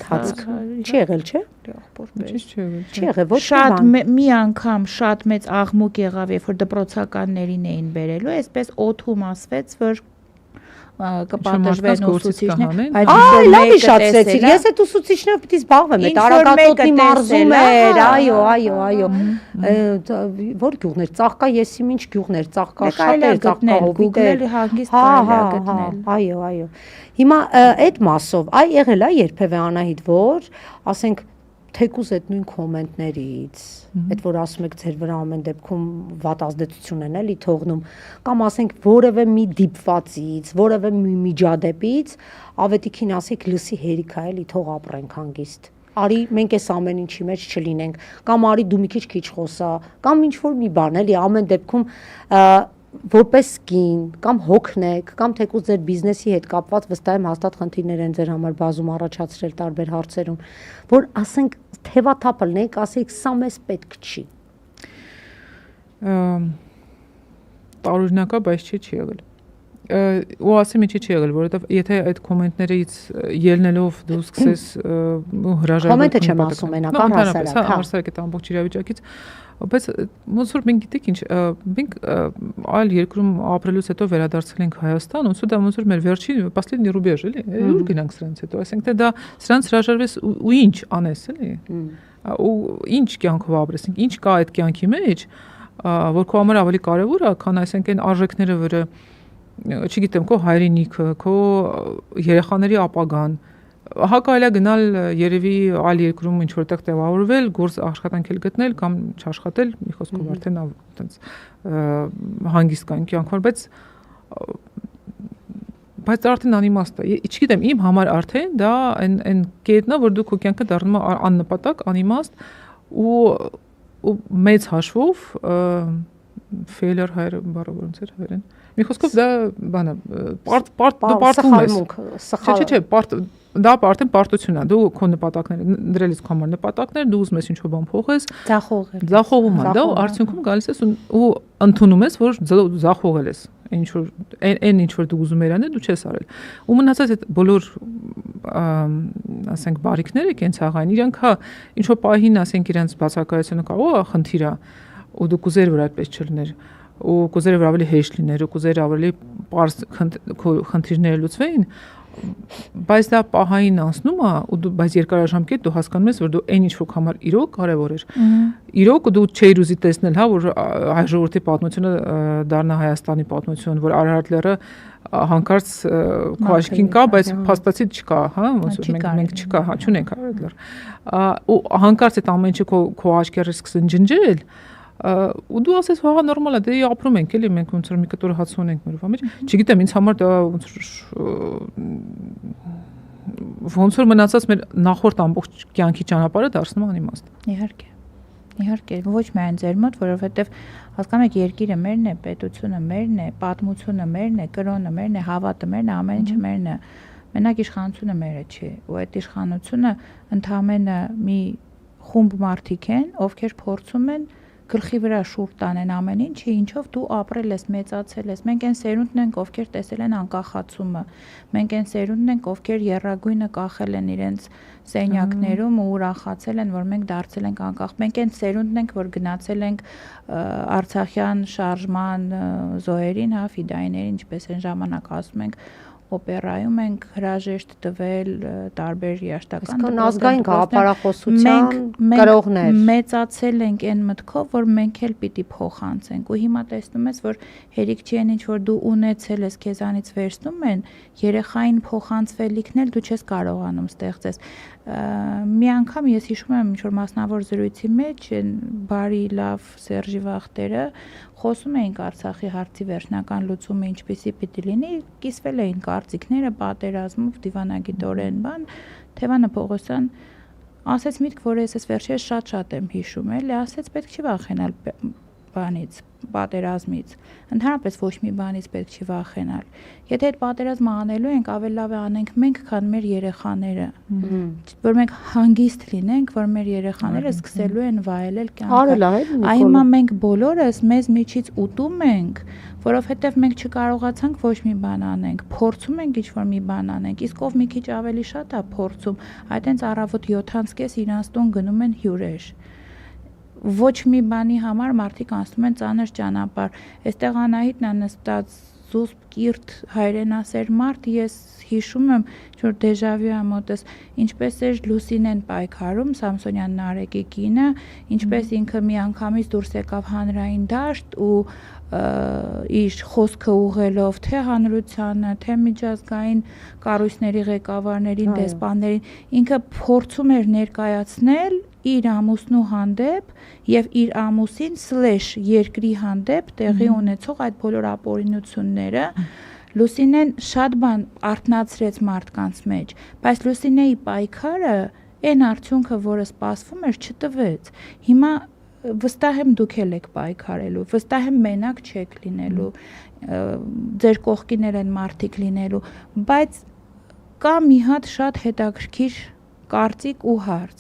Չի եղել, չէ։ Չի եղել, ոչ շատ մի անգամ շատ մեծ աղմուկ եղավ, երբ որ դպրոցականներին էին բերելու, այսպես օթում ասվեց, որ կպատժվեն ուսուցիչները, այ լավ իշացրեցիր, ես այդ ուսուցիչներով պիտի զբաղվեմ, այդ Արագատոտնի մարզում էր, այո, որ գյուղներ, Ծաղկա եսիմ ինչ գյուղներ, Ծաղկա շատ էր, Ծաղկա հովիտեր, հանգիստ կարելի է գտնել։ Այո, հիմա այդ մասով, այ եղել է երբևէ Անահիտ, որ ասենք թեկուզ այդ նույն կոմենտներից, այդ որ ասում եք ձեր վրա ամեն դեպքում վատ ազդեցություն են էլի թողնում, կամ ասենք որևէ մի դիպվածից, որևէ մի միջադեպից, ավետիքին ասեք լսի հերիք է էլի, թող ապրենք հանգիստ։ Արի մենք այս ամեն ինչի մեջ չլինենք, կամ արի դու մի քիչ խոսա, կամ ինչ որ մի բան էլի, ամեն դեպքում որպես կին կամ հոգնեք կամ թեկուզ ձեր բիզնեսի հետ կապված վստահ եմ հաստատ խնդիրներ են ձեր համար բազում առաջացրել տարբեր հարցերում, որ ասենք թևաթափ լինեք, ասեք սա մեզ պետք չի։ Տարօրինակա, բայց չի եղել։ Ու ասեմ ինչի չի եղել, որովհետև եթե այդ կոմենտներից ելնելով դու սկսես հրաժարվել կոմենտը չեմ ասում, մենական հասարակ այդ ամբողջ իրավիճակից, բայց ոնց որ մենք գիտենք ինչ, մենք այլ երկրում ապրելուց հետո վերադարձել ենք Հայաստան, ոնց որ մեր վերջին последний рубеж, էլի, ուր գնանք սրանց հետո, ասենք թե դա սրանց հրաժարվես ու ինչ անես, էլի, ու ինչ կյանքով ապրես, ինչ կա այդ կյանքի մեջ, որ քո համար ավելի կարևոր է, քան այսինքն այն արժեքները, որը չգիտեմ, քո հայրենիքը, քո երեխաների ապագան, հա կարելի է գնալ երևի այլ երկրում ինչ որտեղ տեղավորվել, գործ աշխատանք էլ գտնել կամ չաշխատել, մի խոսքով արդեն այտենց հանգիստ կան կյանքով, բայց արդեն անիմաստ է։ Չգիտեմ, իմ համար արդեն դա այն կետն է, որ դու քո կյանքը դառնում է աննպատակ, անիմաստ ու մեծ հաշվով failure հայրը բառը ոնց էր հայերեն։ Մի խոսքով դա բանը պարտվում ես։ Չէ, դա արդեն պարտությունն է, դու քո նպատակները դրելիս քո համար նպատակներ, դու ուզում ես ինչ-որ բան փոխես, ձախողում է, դա արդյունքում գալիս ես ու ընդունում ես, որ ձախողել ես, ինչ որ դու ուզում ես անել, դու չես արել։ Ու մնացած այդ բոլոր ասենք բարիքները կենցաղային, իրանք հա ինչ որ պահին, ասենք իրենց բացակայությունը կարող է խնդիր է, ու դու կուզեր որ այդպես չլիներ, ու կուզեր որ ավելի հեշտ լիներ, ու կուզեր ավելի պարզ խնդիրները լուծվեին, բայց դա պահային անցնում է, ու դու բայց երկարաժամկետ դու հասկանում ես, որ դու այն ինչ-որ համար իրոք կարևոր էր։ Իրոք դու չէիր ուզի տեսնել, հա, որ հայ ժողովրդի պատմությունը դառնա Հայաստանի պատմություն, որ Արարատ լեռը հանկարծ քո աչքին կա, բայց փաստացի չկա, հա, ոնց որ մենք չկա, հա, չունենք Արարատ լեռ։ Ու հանկարծ այդ ամեն ինչը քո աչքերը սկսեն ջնջել, ու դու ասես հա նորմալ է, դե ապրում ենք էլի, մենք ոնց որ մի կտոր հաց ունենք մեր վամիջ, չգիտեմ, ինձ համար դա ոնց որ մնացած մեր նախորդ ամբողջ կյանքի ճանապարհը դարձնում է անիմաստ։ Իհարկե, ոչ միայն ձեր մոտ, որովհետև հասկանում եք, երկիրը մերն է, պետությունը մերն է, պատմությունը մերն է, կրոնը մերն է, հավատը մերն է, ամեն ինչը մերն է։ Մենակ իշխանությունը մերը չի, ու այդ իշխանությունը ընդհանրապես մի խումբ մարդիկ են, ովքեր փորձում են գլխի վրա շուռ տանեն ամեն ինչը, ինչով դու ապրել ես, մեծացել ես։ Մենք այն սերունդն ենք, ովքեր տեսել են անկախացումը։ Մենք այն սերունդն ենք, ովքեր եռագույնը կախել են իրենց սենյակներում ու ուրախացել են, որ մենք դարձել ենք անկախ։ Մենք այն սերունդն ենք, որ գնացել ենք Արցախյան շարժման զոհերին, հա, ֆիդայիներին, ինչպես այն ժամանակ ասում ենք, օպերայում ենք հրաժեշտ տվել տարբեր երաշտական ազգային գաղափարախոսության կրողներ մեծացել ենք այն մտքով, որ մենք էլ պիտի փոխանցենք, ու հիմա տեսնում ես, որ հերիք չի այն ինչ որ դու ունեցել ես, քեզանից վերցնում են, երեխային փոխանցվելիքն էլ դու չես կարողանում ստեղծես։ Մի անգամ ես հիշում եմ ինչ որ մասնավոր զրույցի մեջ բարի լավ Սերժի Վախտերը խոսում էինք Արցախի հարցի վերջնական լուծումը ինչպեսի պիտի լինի, կիսվել էին կարծիքները պատերազմով դիվանագիտորեն բան, Թևանը Պողոսյան ասեց միտք, որ ես վերջերս շատ եմ հիշում, էլի ասեց պետք չի վախենալ բանից, պատերազմից, ընդհանրապես ոչ մի բանից պետք չի վախենալ։ Եթե այդ պատերազմը անելու ենք, ավելի լավ է անենք մենք, քան մեր երեխաները, որ մենք հանգիստ լինենք, որ մեր երեխաները սկսելու են վայելել կյանքը։ Հիմա մենք բոլորս մեզ միջից ուտում ենք, որովհետև մենք չկարողացանք ոչ մի բան անենք, փորձում ենք ինչ-որ մի բան անենք, իսկ ով մի քիչ ավելի շատ է փորձում, այդ հենց առավոտ 7:30 իրանց տուն գնում են հյուրեր։ Ոչ մի բանի համար մարդիկ անցնում են ծանր ճանապարհ։ Այստեղ Անահիտն է նստած զուսպ կիրթ հայրենասեր մարդ, ես հիշում եմ, որ դեժավյու է մոտս, ինչպես էր Լուսինեն պայքարում, Սամսոնյան Նարեկի կինը, ինչպես ինքը մի անգամից դուրս եկավ հանրային դաշտ ու իր խոսքը ուղղելով թե հանրությանը, թե միջազգային կառույցների ղեկավարներին, դեսպաններին, ինքը փորձում էր ներկայացնել իր ամուսնու հանդեպ եւ իր ամուսին / երկրի հանդեպ տեղի ունեցող այդ բոլոր ապօրինությունները Լուսինեն շատ բան արթնացրեց մարդկանց մեջ, բայց Լուսինեի պայքարը այն արդյունքը, որը սպասվում էր, չտվեց։ Հիմա վստահ եմ դուք եք պայքարելու, վստահ եմ մենակ չեք լինելու, ձեր կողքին են մարդիկ լինելու, բայց կա մի հատ շատ հետաքրքիր կարծիք ու հարց։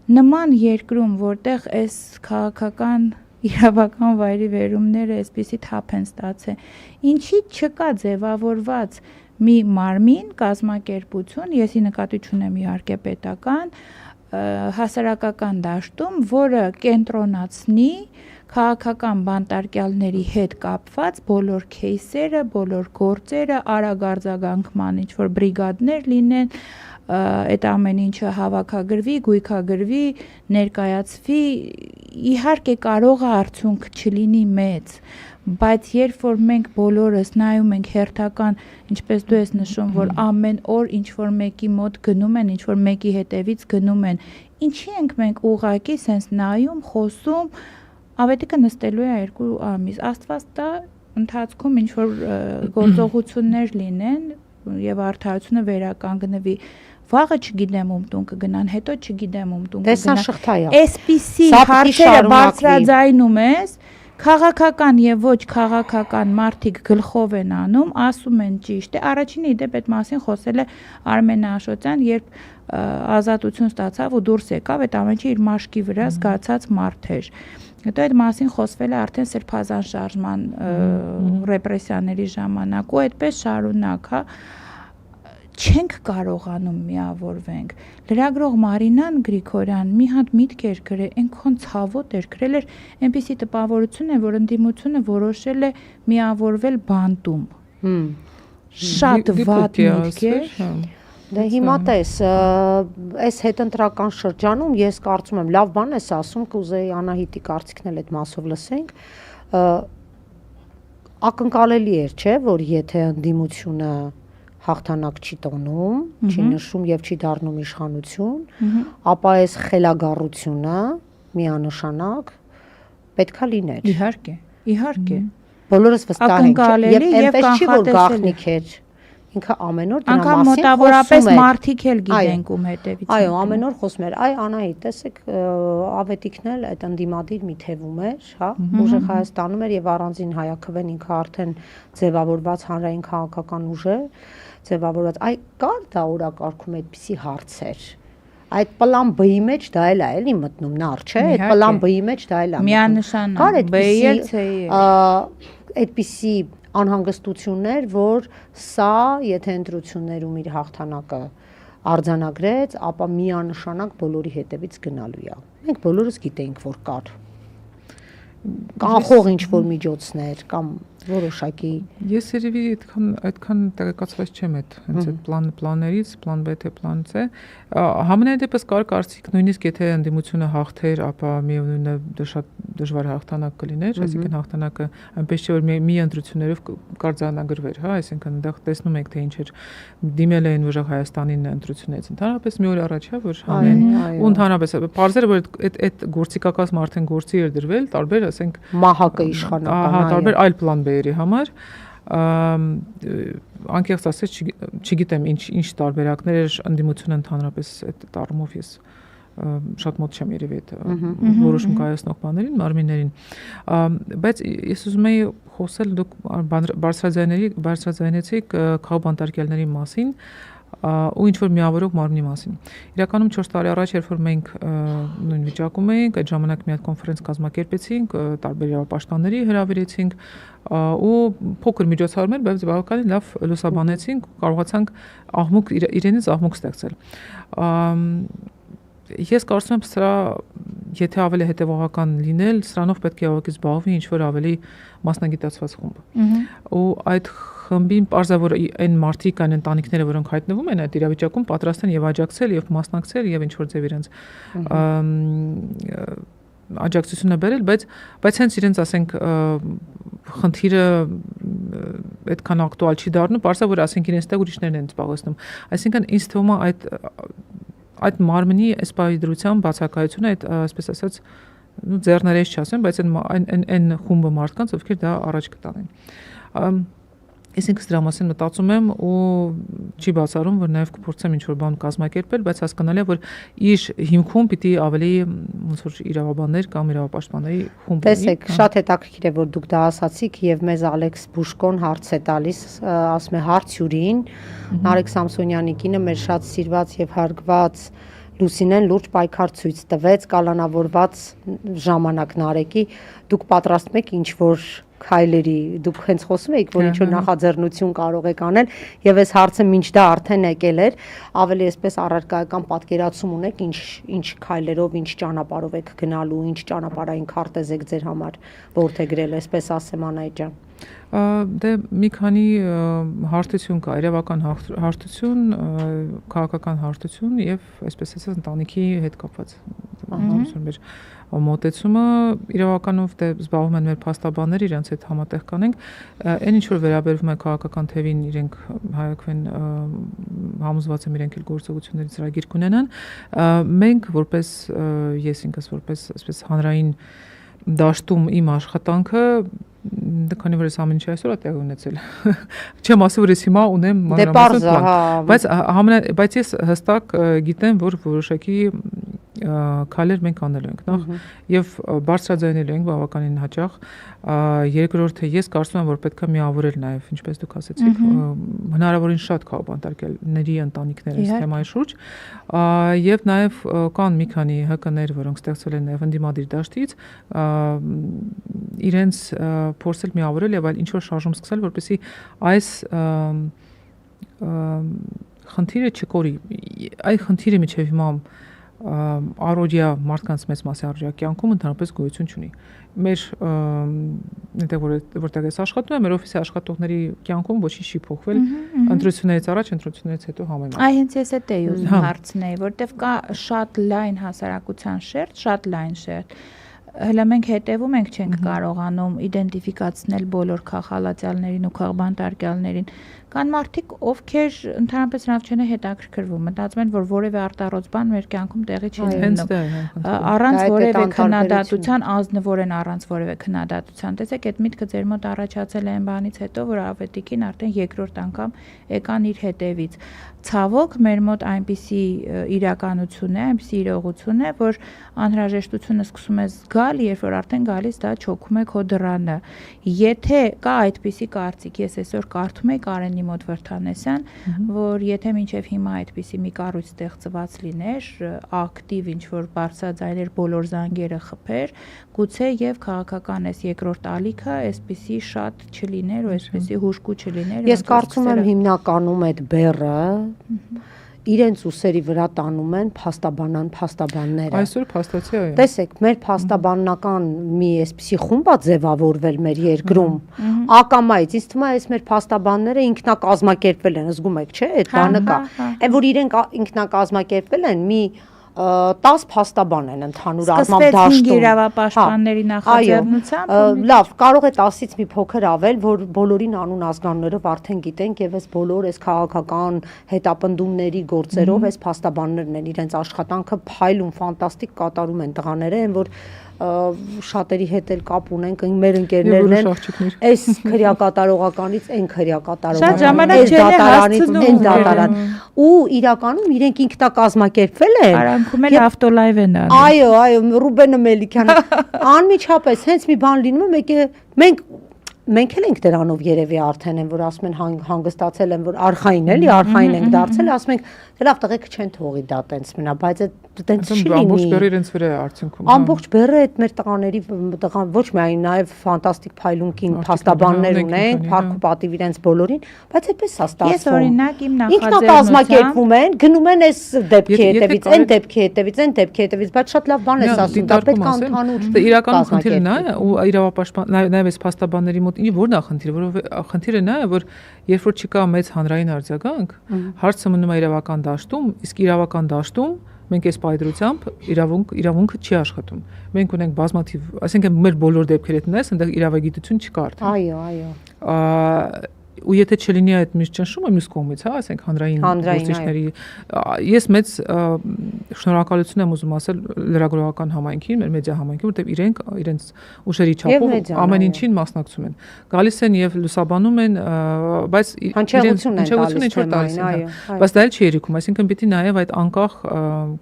Նման երկրում, որտեղ այս քաղաքական իրավական վայրի վերումները այսպիսի թափ են ստացել, ինչի չկա ձևավորված մի մարմին, կազմակերպություն, եսի նկատի չունեմ իհարկե պետական, հասարակական դաշտում, որը կենտրոնացնի քաղաքական բանտարկյալների հետ կապված բոլոր քեյսերը, բոլոր գործերը, արագ արձագանքման ինչ-որ բրիգադներ լինեն, այդ ամեն ինչը հավաքագրվի, գույքագրվի, ներկայացվի, իհարկե կարող է արդյունք չլինի մեծ, բայց երբ որ մենք բոլորս նայում ենք հերթական, ինչպես դու ես նշում, որ ամեն օր ինչ-որ մեկի մոտ գնում են, ինչ-որ մեկի հետևից գնում են, ինչի ենք մենք ուղղակի սենց նայում, խոսում, ավետիքը նստելու է 2 ամիս, Աստված տա ընթացքում ինչ-որ գործողություններ լինեն եւ արդարությունը վերականգնվի, վաղը չգիտեմ ում տուն կգնան, հետո չգիտեմ ում տուն կգնան, այսպիսի հարցերը բարձրաձայնում ես, Քաղաքական եւ ոչ քաղաքական մարդիկ գլխով են անում, ասում են ճիշտ է։ Առաջինը իդեպ այդ մասին խոսել է Արմեն Աշոտյան, երբ ազատություն ստացավ ու դուրս եկավ, այդ ամենը իր մաշկի վրա զգացած մարդ էր։ Հետո այդ մասին խոսվել է արդեն սրբազան շարժման ռեպրեսիաների ժամանակ ու այդպես շարունակ, հա, չենք կարողանում միավորվենք։ Լրագրող Մարինան Գրիգորյան մի հատ միտք էր գրել, այնքան ցավոտ էր գրել էր, այնպիսի տպավորություն է, որ ընդդիմությունը որոշել է միավորվել բանտում։ Շատ վատ միտք էր։ Դե հիմա տես, այս հետընտրական շրջանում ես կարծում եմ լավ բան ես ասում, կուզեի Անահիտի կարծիքն էլ այդ մասով լսենք, ակնկալելի էր, չէ, որ եթե ընդդիմությունը հաղթանակ չի տոնում, չի նշում եւ չի դառնում իշխանություն, ապա այս խելագարությունը միանշանակ պետքա լիներ։ Իհարկե։ Բոլորս վստահ ենք եւ այնպես չի որ գաղտնիք էր։ Ինքը ամեն օր դրա մասին անգամ մոտավորապես մարդիկ էլ գիտենք ում հետևից։ Այո, ամեն օր խոսում էր։ Այ Անահիտ, տեսեք, ավետիքն էլ այդ ընդդիմադիր մի թևում էր, հա, ուժեղ Հայաստանում էր եւ առանձին Հայաքվեն ինքը արդեն ձևավորված հանրային քաղաքական ուժ է, ձևավորված։ Այ կար դա օրակարգում այդպիսի հարցեր։ Այդ պլան B-ի մեջ դա էլ է, էլի մտնում նար, չէ՞։ Այդ պլան B-ի մեջ դա էլ է։ Միանշանակ B-ի էլ C-ի էլ։ Այդպիսի անհանգստություններ, որ սա, եթե ընտրություններում իր հաղթանակը արձանագրեց, ապա միանշանակ բոլորի հետևից գնալու է։ Մենք բոլորս գիտենք, որ կար կանխող ինչ-որ միջոցներ կամ որոշակի։ Ես երևի այդքան տեղեկացված չեմ այդ հենց այդ պլաններից, պլան B թե պլան C։ Համենայն դեպս կար կարծիք, նույնիսկ եթե ընդդիմությունը հաղթեր, ապա միևնույնն է շատ դժվար հաղթանակ կլիներ, այսինքն հաղթանակը այնպես չէ որ մի ընտրություններով կարձանագրվեր, հա, այսինքն այնտեղ տեսնում եք թե ինչ էր դիմել էին ուժեղ Հայաստանին ընտրություններից։ Ընդհանրապես մի օր առաջ է որ համեն ու ընդհանրապես բարձր որ այդ գործիքակազմը արդեն գործի էր դրվել, տարբեր ասենք մահակը իշխանական, հա, տարբեր այլ պլան B-երի համար անկեղծ ասած չգիտեմ ինչ տարբերակներ էր ընդդիմությունը ընդհանրապես այդ առումով ես շատ մոտ չեմ երևի այդ որոշում կայացնող բաներին, մարմիններին, բայց ես ուզում եի խոսել դուք բարձրաձայնեցիք քաղաքբանտարկյալների մասին ու ինչ որ միավորող մարմնի մասին։ Իրականում 4 տարի առաջ երբ որ մենք նույն վիճակում էինք, այդ ժամանակ մի հատ կոնֆերենց կազմակերպեցինք, տարբեր իրավապաշտպանների հրավիրեցինք ու փոքր միջոցառումներ, բայց բավականին լավ լուսաբանեցինք, կարողացանք իրենից աղմուկ ստեղծել։ Ես կարծում եմ սրա եթե ավելի հետևողական լինել, սրանով պետք է ավակից զբաղվի ինչ որ ավելի մասնագիտացված խումբ։ Ու այդ խմբին պարզավոր այն մարդիկ այն ընտանիքները, որոնք հայտնվում են այդ իրավիճակում, պատրաստ են եւ աջակցել եւ մասնակցել եւ ինչ որ ձև իրենց աջակցությունը բերել, բայց հենց իրենց ասենք խնդիրը այդքան ակտուալ չի դառնում, պարզավոր ասենք իրենց տեղ ուրիշներն են զբաղեցնում։ Այսինքն ինձ թվում է այդ մարմնի այս պայդրության բացակայությունը այդ այսպես ասած ձեռներես չասեմ, բայց այն խումբը մարդկանց, ովքեր դա առաջ կտանեն։ Ես ինքս դրա մասին մտածում եմ ու չի բացառում, որ նաև կփորձեմ ինչ-որ բան կազմակերպել, բայց հասկանալի է, որ իր հիմքում պիտի ավելի ոնց որ իրավաբաններ կամ իրավապաշտպանների խումբ լինի։ Տեսեք, շատ հետաքրքիր է, որ դուք դա ասացիք եւ մեզ Ալեքս Բուշկոն հարց է տալիս, ասում է հարցյուրին, Նարեկ Սամսոնյանի կինը մեր շատ սիրված եւ հարգված Լուսինեն լուրջ պայքար ցույց տվեց կալանավորված ժամանակ Նարեկի, դուք պատրաստում եք ինչ որ քայլերի, դուք հենց խոսում եք, որ ինչ որ նախաձեռնություն կարող եք անել եւ այս հարցը մինչ դա արդեն եկել էր, ավելի այսպես առարկայական պատկերացում ունեք, ինչ քայլերով, ինչ ճանապարհով եք գնալու, ինչ ճանապարհային քարտեզ եք ձեր համար որդեգրել, այսպես ասեմ Անահիտ ջան։ Դե մի քանի հարթություն կա, իրավական հարթություն, քաղաքական հարթություն եւ այսպես ասած ընտանիքի հետ կապված մեր մոտեցումը իրավականով դե զբաղվում են մեր փաստաբանները, իրենց հետ համատեղ կանենք, այն ինչ որ վերաբերվում է քաղաքական թևին, իրենք հայակվեն համոզված եմ իրենք էլ գործողությունների ծրագիր կունենան, մենք որպես ես ինքս որպես այսպես հանրային դաշտում իմ աշխատանքը քանի որ ես ամեն ինչ այսօր է տեղ ունեցել չեմ ասում որ ես հիմա ունեմ մանրամասն պլան, բայց ես հստակ գիտեմ որ որոշակի քայլեր մենք անելու ենք նախ եւ բարձրաձայնելու ենք բավականին հաճախ երկրորդը ես կարծում եմ որ պետք է միավորել նաեւ ինչպես դուք ասեցիք հնարավորին շատ քաղաքապետարների ընտանիքներ այս թեմայի շուրջ եւ նաեւ կան մի քանի ՀԿ-ներ որոնք ստեղծվել են նաեւ ընդդիմադիր դաշտից իրենց փորձել միավորել եւ այլ ինչ որ շարժում սկսել որպեսզի այս խնդիրը չկորի այ խնդիրը միջև հիմա առօրյա մարդկանց մեծ մասի առօրյա կյանքում ընդհանրապես գոյություն չունի մեր այնտեղ որտեղ ես աշխատում եմ մեր օֆիսի աշխատողների կյանքում ոչինչ չի փոխվել ընտրություններից առաջ ընտրություններից հետո համեմատ այ հենց ես էդ էի ուզում հարցնել որտեվ կա շատ լայն հասարակության շերտ շատ լայն շերտ հələ մենք հետևում ենք չենք կարողանում իդենտիֆիկացնել բոլոր քաղաքալացյալներին ու քաղբանտարկյալներին կան մարդիկ ովքեր ընդհանրապես նրանց չեն հետաքրքրվում մտածում են որ որևէ արտառոց բան մեր կյանքում տեղի չի ունենում առանց որևէ քննադատության ազնվորեն առանց որևէ քննադատության տեսեք այդ միտքը ձեր մոտ առաջացել է այն բանից հետո որ ավետիքին արդեն երկրորդ անգամ եկան իր հետևից ցավոք մեր մոտ այնպիսի իրականություն է այնպիսի իրողություն է որ անհրաժեշտությունը սկսում է զգալ երբ որ արդեն գալիս դա չոքում է քո դռանը եթե կա այդպիսի կարծիք ես այսօր կարդում եի Կարենի մոտ Վրթանեսյան որ եթե մինչև հիմա այդպիսի մի կառույց ստեղծված լիներ ակտիվ ինչ որ բարձրաձայներ բոլոր զանգերը խփեր գուցե եւ քաղաքական էս երկրորդ ալիքը այսպիսի շատ չլիներ ու այսպիսի հուժկու չլիներ ես կարծում եմ հիմնականում այդ բեռը իրենց ուսերի վրա տանում են փաստաբանները այսօր փաստացի այո տեսեք մեր փաստաբանական մի այսպիսի խումբ է ձևավորվել մեր երկրում ակամայից ինձ թվում է այս մեր փաստաբանները ինքնակազմակերպվել են զգում եք չէ այդ բանը կա այն որ իրենք ինքնակազմակերպվել են մի 10 փաստաբան են ընդհանուր առմամբ դաշտում սկսվեցին իրավապաշտպանների նախաձեռնությամբ լավ կարող է 10-ից մի փոքր ավել որ բոլորին անուն ազգանուններով արդեն գիտենք եւ այս բոլոր այս քաղաքական հետապնդումների գործերով այս փաստաբաններն են իրենց աշխատանքը փայլուն ֆանտաստիկ կատարում են տղաները են որ շատերի հետ էլ կապ ունենք մեր ընկերներն են այս քրեակատարողականից այն քրեակատարողական շատ ժամանակ չեն հասցնում այն դատարան ու իրականում իրենք ինքնակազմակերպվել են արանքում էլ ավտոլայվ են անում այո Ռուբենը Մելիքյանը անմիջապես հենց մի բան լինում է մենք էլ ենք դրանով երևի արդեն են որ ասում են հանգստացել են որ արխային էլի արխային ենք դարձել ասում ենք լավ տղեկ չեն թողի դա տենց մնա բայց այդ տենց չի լինի ամբողջ բեռը իրենց վրա է արդյունքում ամբողջ բեռը այդ մեր տղաների տղան ոչ միայն նաև ֆանտաստիկ փայլունքին փաստաբաններ ունենք փառք ու պատիվ իրենց բոլորին բայց այդպես է ստացվում ես օրինակ իմ ինքնակազմակերպվում են գնում են այս դեպքի հետևից այն դեպքի հետևից այն դեպքի հետևից բայց շատ լավ բան է ասում դա պետք է ընդհանուր իրականում խնդիրը նա է ու իրավապաշտպան նաև այս փաստաբանների մոտ որն է խնդիրը որովհետեւ խնդիրը նա է որ երբ որ չկա մեծ հանրային արձագանք հարցը մնում է իրավական դաշտում իսկ իրավական դաշտում մենք այս պայծրությամբ իրավունքը չի աշխատում մենք ունենք բազմաթիվ այսինքն մեր բոլոր դեպքերը տնես այնտեղ իրավագիտություն չկա այո ու եթե չլինի այդ միշտ ճնշումը մյուս կողմից, հա, ասենք հանրային գործիչների, ես մեծ շնորհակալություն եմ ուզում ասել լրագրողական համայնքին, մեր մեդիա համայնքին, որտեղ իրենց ուժերի չափով ամեն ինչին մասնակցում են։ Գալիս են եւ լուսաբանում են, բայց հնչեղություն ինչ որ տալիս են, բայց դա էլ չի երիկում, այսինքն պիտի նաեւ այդ անկախ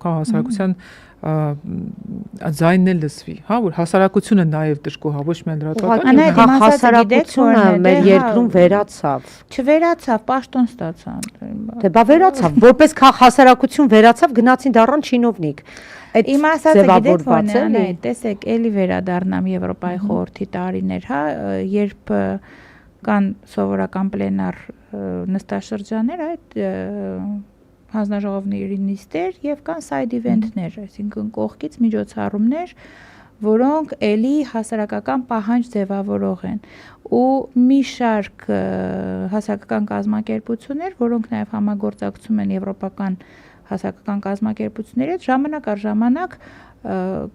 հասարակության ձայնն էլ լսվի, հա, որ հասարակությունը նաև դժգոհ է, ոչ միայն լրատվական, հասարակությունը մեր երկրում վերացավ։ Չվերացավ, պաշտոն ստացան։ Դե բա վերացավ, որպես հասարակություն վերացավ, գնացին դառան չինովնիկ։ Իմ ասածը գիտեք ո՞րն է, տեսեք, էլի վերադառնամ Եվրոպայի խորհրդի տարիներ, հա, երբ կան սովորական պլենար նստաշրջաններ, այդ հանձնաժողովների նիստեր եւ կան side event-ներ, այսինքն կողքից միջոցառումներ, որոնք էլի հասարակական պահանջ ձևավորող են ու մի շարք հասարակական կազմակերպություններ, որոնք նաեւ համագործակցում են եվրոպական հասարակական կազմակերպությունների հետ, ժամանակ առ ժամանակ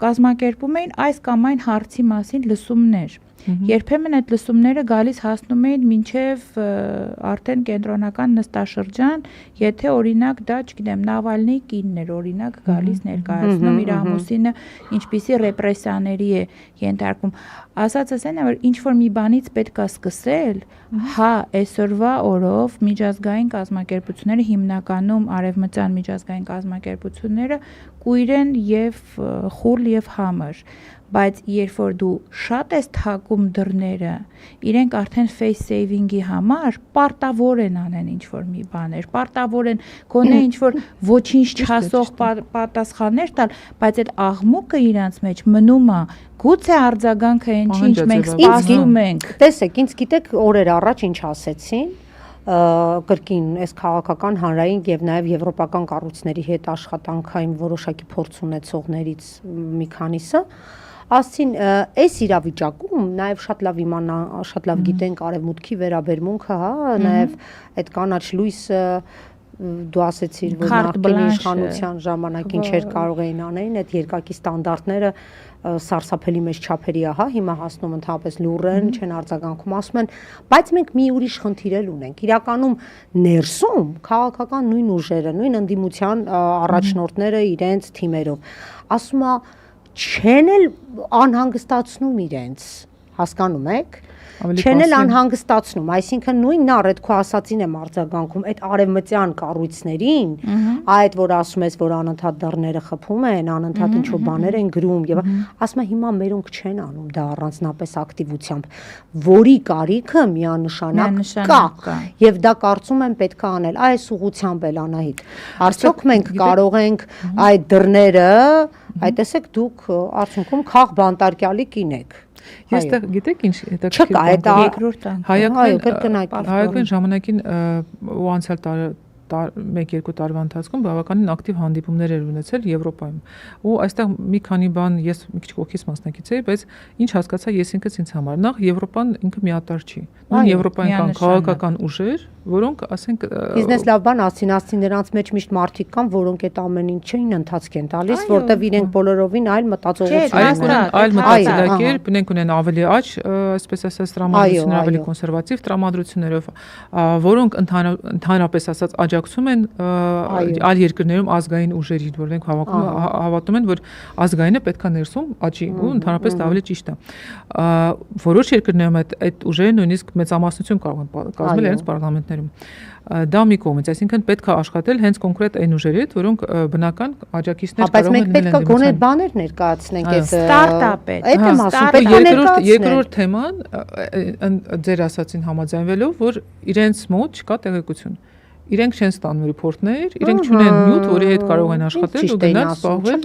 կազմակերպում էին այս կամ այն հարցի մասին լսումներ Երբեմն այդ լսումները գալիս հասնում էին մինչև արդեն կենտրոնական նստաշրջան, եթե օրինակ դա, չգիտեմ, Նավալնիի կինն էր օրինակ գալիս ներկայացնում իր ամուսինը ինչպիսի ռեպրեսիաների է ենթարկվում։ Ասածս այն է, որ ինչ որ մի բանից պետք է սկսել, հա, այսօրվա օրով միջազգային կազմակերպությունները հիմնականում արևմտյան միջազգային կազմակերպությունները կույր են եւ խուլ եւ համր, բայց երբ որ դու շատ ես թակում դռները, իրենք արդեն face saving-ի համար պարտավոր են անեն ինչ որ մի բաներ, պարտավոր են գոնե ինչ որ ոչինչ չասող պատասխաններ տալ, բայց այդ աղմուկը իրանց մեջ մնում է, գուցե արձագանքը ինչ մենք սպասում ենք։ Տեսեք, ինձ գիտեք օրեր առաջ ինչ ասեցին, կրկին այս քաղաքական հանրային եւ նաեւ եվրոպական կառույցների հետ աշխատանքային որոշակի փորձ ունեցողներից մի քանիսը ասին այս իրավիճակում նաև շատ լավ շատ լավ գիտենք արևմուտքի վերաբերմունքը, հա, նաև այդ կանաչ լույսը դու ասեցիր, որ նախկին իշխանության ժամանակ ինչեր կարող էին անել, այդ երկակի ստանդարտները սարսափելի մեծ չափերի է, հա, հիմա հասնում ընդհանրապես լուրեն, չեն արձագանքում, ասում են, բայց մենք մի ուրիշ խնդիր ունենք։ Իրականում ներսում քաղաքական նույն ուժերը, նույն ընդդիմության առաջնորդները իրենց թիմերով, ասում է չեն էլ անհանգստացնում իրենց, հասկանում եք, չեն էլ անհանգստացնում, այսինքն նույնն առ քո ասածին եմ արձագանքում, այդ արևմտյան կառույցներին, այդ որ ասում ես, որ անընդհատ դռները խփում են, անընդհատ ինչ-որ բաներ են գրում եւ ասում եմ հիմա մերոնք չեն անում դա առանձնապես ակտիվությամբ, որի կարիքը միանշանակ կա եւ դա կարծում եմ պետք է անել այս ուղղությամբ էլ Անահիտ։ Արդյոք մենք կարող ենք այդ դռները, այդ տեսեք դուք արդյունքում քաղ բանտարկյալի կին եք։ Ես գիտեք ինչ հետաքրքիր հայկական ժամանակին ու անցյալ 1-2 տարվա ընթացքում բավականին ակտիվ հանդիպումներ էր ունեցել Եվրոպայում։ Ու այստեղ մի քանի բան ես մի քիչ կողքից մասնակից էի, բայց ինչ հասկացա ես ինքս ինձ համար, նախ Եվրոպան ինքը միատար չի։ Նույն Եվրոպայում կան քաղաքական ուժեր, որոնք ասենք բիզնես լավ բան ասին նրանց մեջ միշտ մարդիկ կան, որոնք այդ ամեն ինչին ընթացք են տալիս, որտեվ իրենք բոլորովին այլ մտածողություն ունեն, այլ մտածելակերպ, իրենք ունեն ավելի աճ, այսպես ասած, տրամադրություններ, ավելի կոնսերվատիվ տրամադրություններով, որոնք ընդհանրապես ասած աջակցում են այլ երկրներում ազգային ուժերին, որ իրենք հավատում են, որ ազգայինը պետք է ներսում աճի ու ընդհանրապես դա ավելի ճիշտ է։ Որոշ երկրներում այդ ուժերը նույնիսկ մեծամասնություն կարող են կազմել իրենց պարլամենտներում։ Դա մի կողմից, այսինքն պետք է աշխատել հենց կոնկրետ այն ուժերի հետ, որոնք բնական աջակիցներ կարող են լինել։ Բայց մենք պետք է գոնե բաներ ներկայացնենք այդ ստարտափ է։ Այդ եմ ասում, պետք է ներկայացնենք։ Երկրորդ թեման ձեր ասածին համաձայնվելով, որ իրենց մոտ չկա տեղեկություն։ Իրենք չեն ստանում ռիփորտներ, իրենք չունեն նյութ, որի հետ կարող են աշխատել ու գնալ զբաղվել։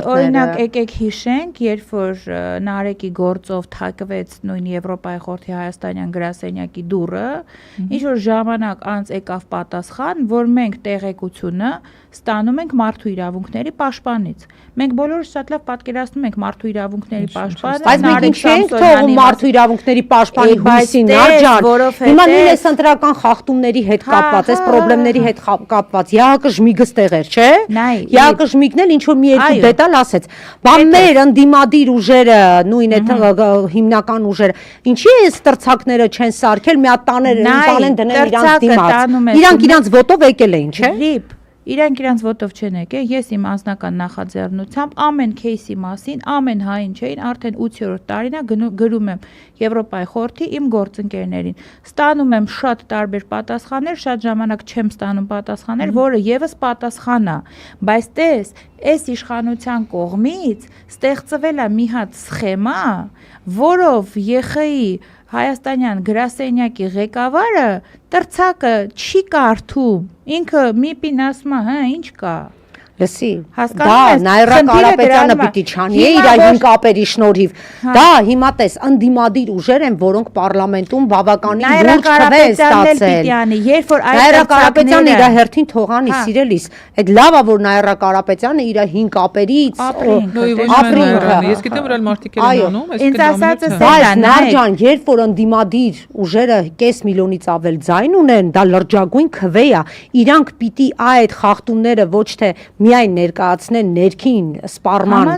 Օրինակ եկեք հիշենք, երբ որ Նարեկի գործով թակվեց նույն Եվրոպայի խորհրդի հայաստանյան գրասենյակի դուռը, ինչ որ ժամանակ անց եկավ պատասխան, որ մենք տեղեկությունը ստանում ենք մարդու իրավունքների պաշտպանից։ Մենք բոլորս շատ լավ պատկերացնում ենք մարդու իրավունքների պաշտպանը, բայց մենք ինչ ենք թողում մարդու իրավունքների պաշտպանի հույսին, Նարաջան։ Հիմա նույն այս ընտրական խախտումների հետ կապված, այս խնդիրների հետ կապված, ՀԱԿ-ը ստեղեր, չէ։ ՀԱԿ-ն էլ ինչ որ մի երկու դետալ ասեց։ Բա մեր ընդդիմադիր ուժերը, նույն այդ հիմնական ուժերը, ինչի՞ այս տրցակները չեն սարքել, մի հատ տանեն դնել իրանց դիմաց։ Իրանք իրանց ոտով եկել էին, չէ։ Իրանք իրանց ոտով չեն եկել, ես իմ անձնական նախաձեռնությամբ ամեն кейսի մասին, ամեն հային չէին, արդեն 8-րդ տարին է գրում եմ Եվրոպայի խորհրդի իմ գործընկերներին, ստանում եմ շատ տարբեր պատասխաններ, շատ ժամանակ չեմ ստանում պատասխաններ, որը եւս պատասխան է, բայց տես, այս իշխանության կողմից ստեղծվել է մի հատ սխեմա, որով ԵԽ-ի հայաստանյան գրասենյակի ղեկավարը տրցակը չի կարդում, ինքը մի պին ասում է, հա, ինչ կա։ Լսի, դա Նաիրա Կարապետյանը պիտի չանի իր հին կապերի շնորհիվ։ Դա հիմա տես ընդդիմադիր ուժեր են, որոնք պարլամենտում բավականին լուրջ քվե ստացել։ Նաիրա Կարապետյանը իր հերթին թողանի սիրելիս։ Այդ լավ է, որ Նաիրա Կարապետյանը իր հին կապերից ապրինքը։ Ես գիտեմ, որ այլ մարդիկ են անում, ինձ ասածը սա Նարաջան, երբ որ ընդդիմադիր ուժերը կես միլիոնից ավել ձայն ունեն, դա լրջագույն քվե է։ Իրանք պիտի այդ խախտումները ոչ թե միայն ներկայացնեն ներքին սպառման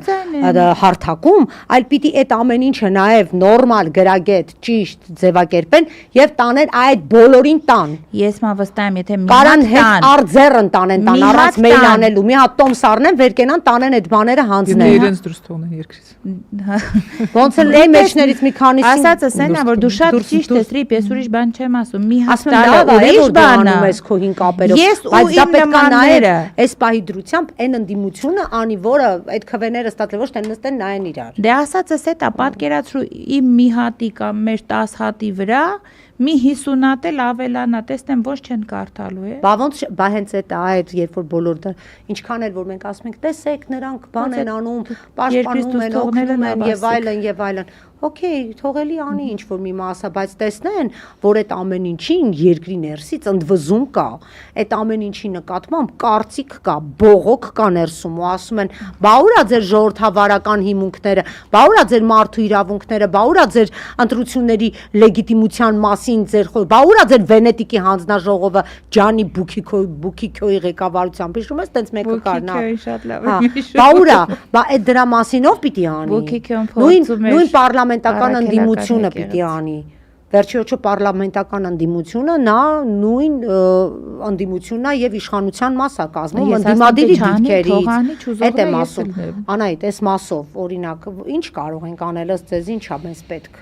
հարթակում, այլ պիտի այդ ամեն ինչը նաև նորմալ գրագետ ճիշտ ձևակերպեն եւ տանեն այդ բոլորին տան։ Ես մա վստահ եմ, եթե մի Կարան հատ հետ տան, արձերն տանեն տան մի առանց հատ մեյլ տան։ անելու, մի հատ տոմս առնեն, վեր կենան տանեն այդ բաները Եթե հանձնեն։ իրենց դուրս թողնեն երկրից։ Ոնց էլ դե մեջներից մի քանիսին ասածս այն է, որ դու շատ ճիշտ ես, Ռիփ, ես ուրիշ բան չեմ ասում, մի հատ ասում եմ լավ է, ուրիշ որ դու բան անում ես քո հին կապերով, Ես ու բայց դա իմ պետք է նայել նմանները։ այս պահի դրությամբ այն ընդդիմությունը անի, որը այդ քվեները ստացել ոչ թե նստեն նայեն իրար։ Դե ասածս էտա, պատկերացրու իմ մի հատի կամ մեր 10 հատի վրա մի 50 հատ էլ ավելանա, տեսնեմ ոչ չեն կարդալու է։ Բա ոնց բա հենց այդ այդ երբ որ բոլոր դա ինչքան էլ որ մենք ասում ենք տեսեք նրանք բան են անում, պաշտպանում են, օգնում են եւ այլն եւ այլն։ Okay, թողելի անի ինչ որ մի մասը, բայց տեսնեն, որ այդ ամեն ինչին երկրի ներսից ընդվզում կա, այդ ամեն ինչի նկատմամբ կարծիք կա, բողոք կա ներսում ու ասում են, բա ուրա ձեր ժողովրդավարական հիմունքները, բա ուրա ձեր մարդու իրավունքները, բա ուրա ձեր ընտրությունների լեգիտիմության մասին ձեր բա ուրա ձեր Վենետիկի հանձնաժողովը Ջանի Բուքիքոյի ղեկավարությամբ, հիշում ես, տենց մեկը կար նա։ Բուքիքոյի շատ լավ է հիշում։ Բա ուրա, բա այդ դրա մասին ով պիտի անի։ Բուքիքոյն փորձում էր Նույն պարլամենտական առաքելական ընդդիմությունը եկեղեցի։ պիտի անի։ Վերջիոչը պարլամենտական ընդդիմությունը նա նույն ընդդիմությունն է եւ իշխանության մաս է կազմում Ես ընդդիմադիրի ասում եմ, դիրքերի։ թողանի, չուզողները Այդ եմ ես ասում։ էլ եմ։ Անայդ, այս մասով օրինակ ինչ կարող ենք անել ըստ ձեզ, ինչա մեզ պետք։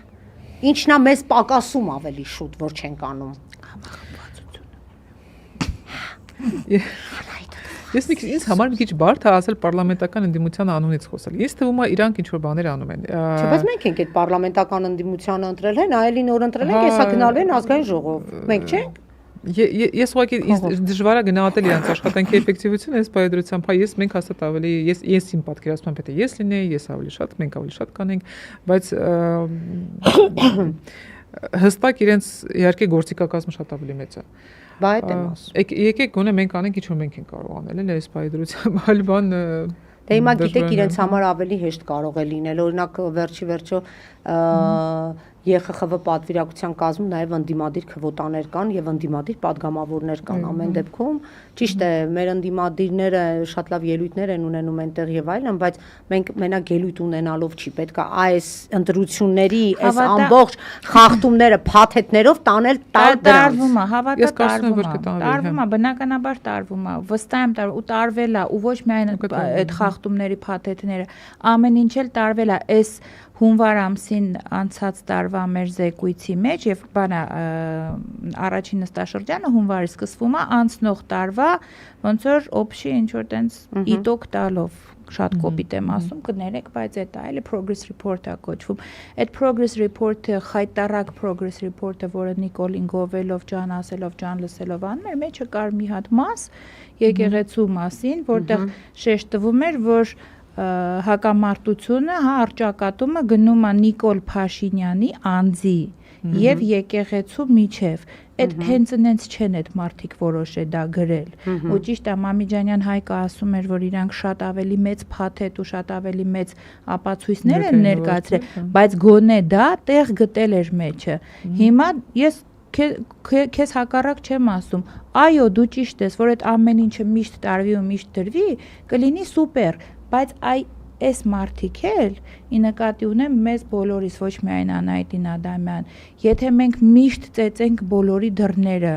Ինչն է մեզ պակասում ավելի շուտ, որ չենք անում։ Ես մի քիչ ինձ համար մի քիչ բարդ է ասել պարլամենտական ընդդիմության անունից խոսել։ Ես թվում է իրանք ինչ որ բաներ անում են։ Չէ, բայց մենք ենք այդ պարլամենտական ընդդիմությանը ընտրել են, այլին օր ընտրել ենք, հեսա գնալու են ազգային ժողով։ Մենք չենք։ Ես ուղղակի դժվար է գնահատել իրանց աշխատանքի էֆեկտիվությունը այս բայդրությամբ, հա ես մենք հաստատ ավելի ես իմ պատկերացմամբ եթե ես լինեի, ես ավելի շատ, մենք ավելի շատ կանենք, բայց հստակ իրենց իհարկե գործիքակազմը շատ ավելի մեծ է։ Բա այդ եմ ասում։ Եկեք գոնե մենք անենք ինչ որ մենք ենք կարող անել, էլի այս բայդրությամբ, այլ բան Դե հիմա գիտեք իրենց համար ավելի հեշտ կարող է լինել, օրինակ վերջի ԵԽԽՎ պատվիրակության կազմում նաև ընդդիմադիր քվոտաներ կան եւ ընդդիմադիր падգամավորներ կան ամեն դեպքում ճիշտ է մեր ընդդիմադիրները շատ լավ ելույթներ են ունենում այնտեղ եւ այլն բայց մենք մենակ ելույթ ունենալով չի պետք է այս ընտրությունների այս ամբողջ խախտումները փաթեթներով տանել տարվում է հավատա Ես կարծում եմ, որ տարվում է բնականաբար տարվում է վստահ եմ ու տարվել է ու ոչ միայն այդ խախտումների փաթեթները ամեն ինչ էլ տարվել է այս հունվար ամսին անցած տարվա մեր զեկույցի մեջ եւ բանա առաջին նստաշրջանը հունվարի սկսվում է անցնող տարվա ոնց որ օբշի ինչ որ տենց իտոկ տալով շատ կոպիտ եմ ասում կներեք բայց այդ է էլի progress report-ը կոչվում այդ progress report-ը խայտարակ progress report-ը որը Նիկոլին գովելով ջան ասելով ջան լսելով անում էր մեջը կար մի հատ մաս եկեղեցու մասին որտեղ շեշտվում էր որ հակամարտությունը, առճակատումը գնում է Նիկոլ Փաշինյանի անձի եւ եկեղեցու միջև։ Այդ հենց այնց չեն այդ մարդիկ որոշե դա գրել։ Ու ճիշտ է Մամիջանյան Հայկը ասում էր, որ իրանք շատ ավելի մեծ փաթեթ ու շատ ավելի մեծ ապացույցներ են ներկայացրել, բայց գոնե դա տեղ գտել էր մեջը։ Հիմա ես քեզ հակառակ չեմ ասում։ Այո, դու ճիշտ ես, որ այդ ամեն ինչը միշտ տարվի ու միշտ դրվի, կլինի սուպեր, բայց այս մարդիկ էլ ի նկատի ունեմ մեզ բոլորիս ոչ միայն Անահիտին Ադամյան, եթե մենք միշտ ծեծենք բոլորի դռները,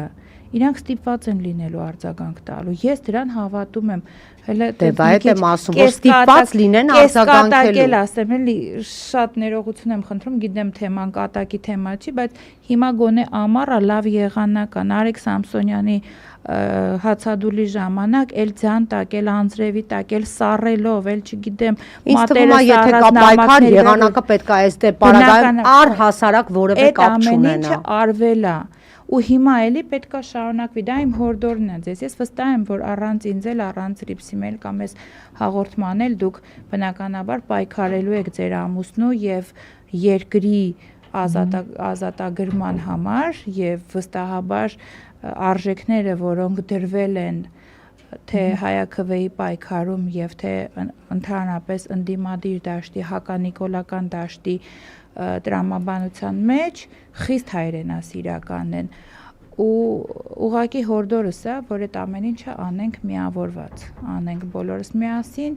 իրանք ստիպված են լինելու արձագանք տալու։ Ես դրան հավատում եմ։ Հələ դե բայց եմ ասում, որ ստիպված լինեն արձագանքելու։ Ասեմ, էլի շատ ներողություն եմ խնդրում, գիտեմ թեման կատակի թեմա չի, բայց հիմա գոնե ամառը լավ եղանակ է Նարեկ Սամսոնյանի հացադուլի ժամանակ էլ ձյան տակ, էլ անձրևի տակ, էլ սառելով, էլ չգիտեմ, մատերը եթե կա պայքար եղանակը պետք է այս պարագայում առհասարակ որևէ կապ չունենա։ Ամեն ինչը արվել է ու հիմա էլի պետքա շարունակվի, դա իմ հորդորն է ձեզ։ Ես վստահ եմ, որ առանց ինձ էլ, առանց Ռիփսիմել կամ այս հաղորդման էլ դուք բնականաբար պայքարելու եք ձեր ամուսնու եւ երկրի ազատագրման համար եւ վստահաբար արժեքները, որոնք դրվել են թե հայաքվեի պայքարում եւ թե ընդհանրապես ընդդիմադիր դաշտի հականիկոլական դաշտի տրամաբանության մեջ խիստ հայրենասիրական են ու ուղղակի հորդորս է, որ այդ ամեն ինչը անենք միավորված, անենք բոլորս միասին,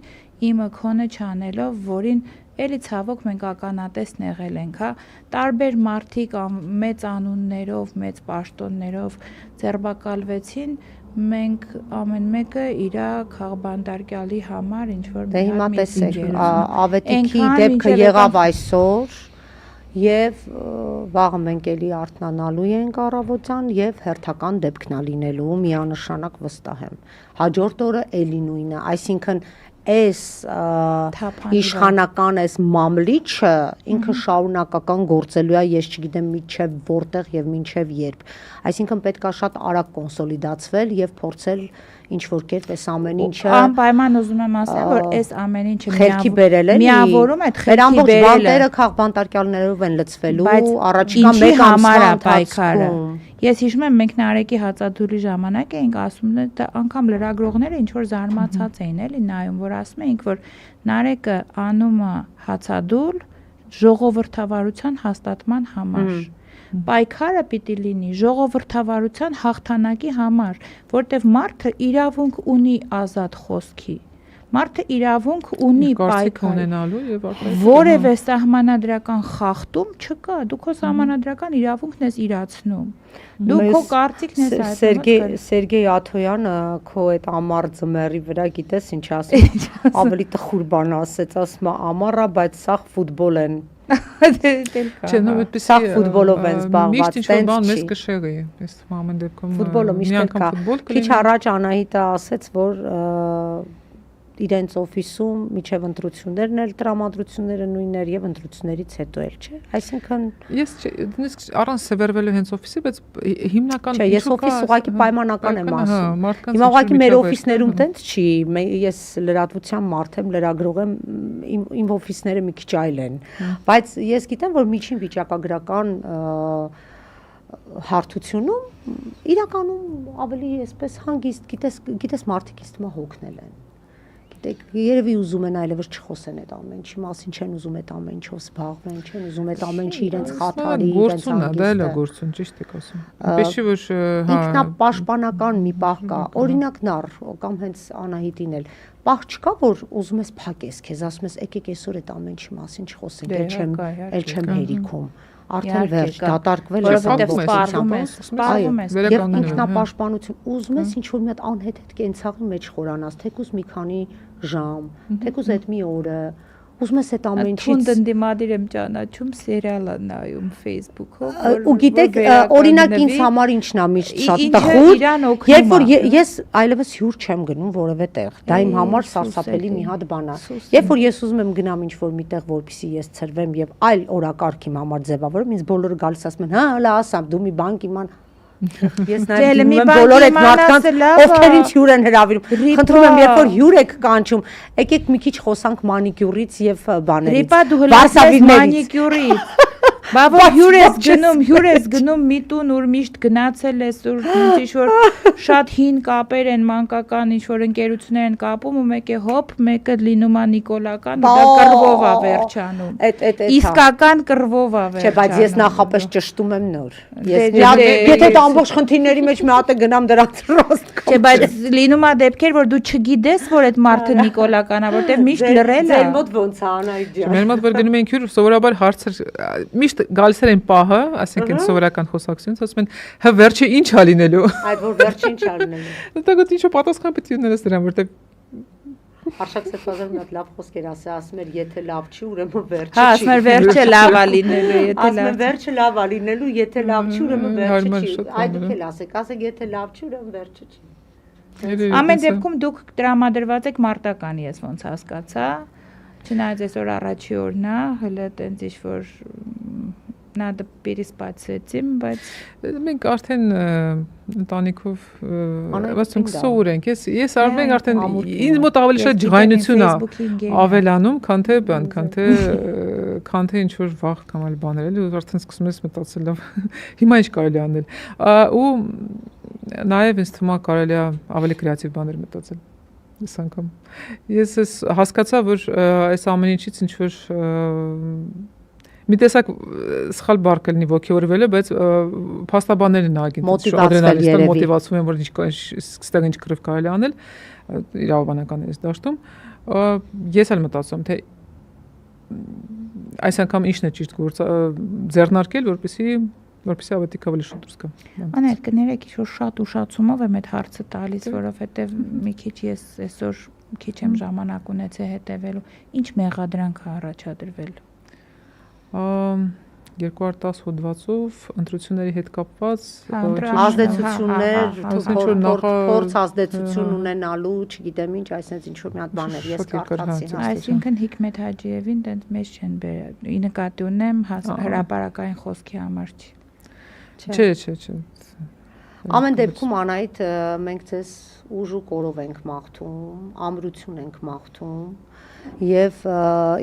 իմը քոնը չանելով, որին էլի ցավոք մենք ականատեսն եղել ենք, հա, տարբեր մարդիկ մեծ անուններով, մեծ պաշտոններով ձերբակալվեցին, մենք ամեն մեկը իր քաղբանտարկյալի համար ինչ որ Դե հիմա տեսեք, ավետիքի դեպքը եղավ այսօր եւ վաղը մենք էլի արթնանալու ենք առավոտյան եւ հերթական դեպքն է լինելու, միանշանակ վստահ եմ։ Հաջորդ օրը էլի նույնը, այսինքն այս իշխանական այս մամլիչը ինքը շարունակական գործելու է, ես չգիտեմ միջև որտեղ եւ մինչև երբ։ Այսինքն պետքա շատ արագ կոնսոլիդացվել եւ փորձել ինչ որ կերպ այս ամեն ինչը անպայման ուզում եմ ասել, որ այս ամեն ինչը խելքի բերել է։ միավորում այդ խելքի ամբողջ բերելը բանտերը քաղբանտարկյալներով են լցվելու, առաջիկա ինչի մեկ համար ամսվա է պայքարը։ ընթացքում։ Ես հիշում եմ մենք Նարեկի հացադուլի ժամանակ էինք ասում, դա անգամ լրագրողները ինչ որ զարմացած էին էլի նայում, որ ասում էինք, որ Նարեկը անում է հացադուլ ժողովրդավարության հաստատման համար։ Պայքարը պիտի լինի ժողովրդավարության հաղթանակի համար, որտեվ մարդը իրավունք ունի ազատ խոսքի։ Մարդը իրավունք ունի պայքարի ունենալու եւ որևէ սահմանադրական խախտում չկա, դու քո սահմանադրական իրավունքն ես իրացնում։ Դու քո կարծիքն ես այդպես Սերգեյ Աթոյանը քո այդ ամառ ձմեռի վրա գիտես ինչ ասում, ավելի տխուր բան ասեց, ասում է ամառա, բայց սաղ ֆուտբոլ են։ Չէ, նո այդպես Սաղ ֆուտբոլով են զբաղված, միշտ ինչ-որ բան մեզ կշեղի, այս ամեն դեպքում ֆուտբոլը միշտ կա։ Քիչ առաջ Անահիտը ասեց, որ իրենց օֆիսում միջև ընտրություններն էլ տրամադրությունները նույններ եւ ընտրություններից հետո էլ, չէ։ Այսինքն ես նույնիսկ առանց սևեռվելու հենց օֆիսի, բայց հիմնական Չէ, ես օֆիս ուղղակի պայմանական եմ ասում։ Հիմա ուղղակի մեր օֆիսներում տենց չի, ես լրատվության մարդ եմ, լրագրող եմ, իմ օֆիսները մի քիչ այլ են։ Բայց ես գիտեմ, որ միջին վիճակագրական հարթությունում իրականում ավելի այսպես հանգիստ, գիտես մարդիկ ինձ թվում է հոգնել են։ Երևի ուզում են այլևս չխոսեն այդ ամեն ինչի մասին, չեն ուզում այդ ամեն ինչով զբաղվեն, չեն ուզում այդ ամեն ինչի իրենց խաթարի, իրենց հանգիստը։ Դա էլ է գործուն, ճիշտ եք ասում։ Ինչի որ ինքնապաշտպանական մի պահ կա։ Օրինակ նար կամ հենց Անահիտին էլ պահ չկա, որ ուզում ես փակես քեզ, ասում ես եկեք այսօր այդ ամեն ինչի մասին չխոսենք, էլ չեմ հերիքում։ Արդեն վերջ, դատարկվել է սպառվում ես։ Եվ ինքնապաշտպանություն, ուզում ես ինչ-որ մի հատ անհետ կենցաղի մեջ խորանաս, թեկուզ մի քանի ժամ, թեկուզ այդ մի օրը, ուզում ես այդ ամեն ինչից Թունդ ընդդիմադիր եմ ճանաչում, սերիալ եմ նայում Facebook-ով, ու գիտեք, օրինակ ինձ համար ինչն է միշտ շատ տխուր, երբ որ ես այլևս հյուր չեմ գնում որևէ տեղ, դա իմ համար սարսափելի մի հատ բան է։ Երբ որ ես ուզում եմ գնամ ինչ-որ մի տեղ, որպեսզի ես ցրվեմ եւ այլ օրակարգ իմ համար ձևավորեմ, ինձ բոլորը գալիս ասում են, հա, հələ ասամ, դու մի բան կիման Ես նաև դիմում եմ բոլոր այդ մարդկանց, ովքեր ինձ հյուր են հրավիրում։ Խնդրում եմ, երբ որ հյուր եք կանչում, եկեք մի քիչ խոսանք մանիկյուրից եւ բաներից։ Ռիպա դու հլացես մանիկյուրից։ Բա որ հյուր ես գնում մի տուն, ուր միշտ գնացել ես, ուր ինչ-որ շատ հին կապեր են, մանկական ինչ-որ ընկերություններ են կապում ու մեկը հոպ, մեկը լինում է նիկոլական, դա կռվով է վերջանում։ Իսկական կռվով է վերջանում։ Չէ, բայց ես նախապես ճշտում եմ նոր։ Եթե դա ամբողջ խնդիրների մեջ մի հատ է գնամ դրանց ռոստ կա։ Չէ, բայց լինում է դեպքեր, որ դու չգիտես, որ այդ մարդը նիկոլական է, որտեվ միշտ լրել է։ Ձեր մոտ ոնց է Անահիտ ջան։ Մեր մոտ որ գնում ենք հյուր, սովորաբար հարցեր միշտ գալիս են պահը, ասենք այն սովորական խոսակցությունից, ասում են, հա վերջը ինչ է լինելու։ Այդ որ վերջը ինչ է լինելու։ Դա գոտ ինչու պատասխան պետք է ունենաս դրան, որտեղ Արշակ Սեփազարը մի հատ լավ խոսքեր ասում էր, եթե լավ չի, ուրեմն վերջը չի։ Հա, ասում էր վերջը լավ է լինելու, եթե լավ։ Ասում էր վերջը լավ է լինելու, եթե լավ չի, ուրեմն վերջը չի։ Այդ դուք էլ ասեք, եթե լավ չի, ուրեմն վերջը չի։ Ամեն դեպքում դուք տրամադրված եք մարտական, ես ոնց հասկացա։ Չնայած այսօր առաջի օրն է, հələ տենց ինչ-որ надо переспացեցիմ, բայց մենք արդեն ընտանիքով ասենք սովոր ենք։ Ես արվում ենք արդեն ինձ մոտ ավելի շատ ջղայնություն է ավելանում, քան թե ինչ որ վաղ կամ այլ բաներ, էլի ու արդեն սկսում ես մտածել լավ։ Հիմա ինչ կարելի անել։ Ու նաև ինձ թվում է կարելի է ավելի կրեատիվ բաներ մտածել։ Այս անգամ ես հասկացա, որ այս ամեն ինչից ինչ որ մի տեսակ սխալ բառ կլինի ոգևորվել է, բայց փաստաբանները նայեցին ադրենալինը մոտիվացում են, որ ստեղ ինչ կրիվ կարելի անել իրավաբանական այս դաշտում։ Ես էլ մտածում թե այս անգամ ինչն է ճիշտ ձեռնարկել, որպեսզի ավելի ավելի շուտ դուրս գա։ Անետ կներեք, ինչ-որ շատ ուշացումով եմ այդ հարցը տալիս, որովհետև մի քիչ ես այսօր քիչ եմ ժամանակ ունեցել հետևելու։ Ինչ մեղադրանք է առաջադրվել։ 2010 հոդվածով ընտրությունների հետ կապված ազդեցություններ, փորձ ազդեցություն ունենալու, չգիտեմ ինչ, այսինքն ինչ որ մի հատ բաներ ես կարծացի։ Այսինքն Հիկմետ Հաջիևին դեռ մեզ չեն բերել։ Ի նկատի ունեմ հրապարակային խոսքի համար չի։ Չէ։ Ամեն դեպքում Անահիտ մենք ձեզ ուժ ու կորով ենք մաղթում, ամրություն ենք մաղթում եւ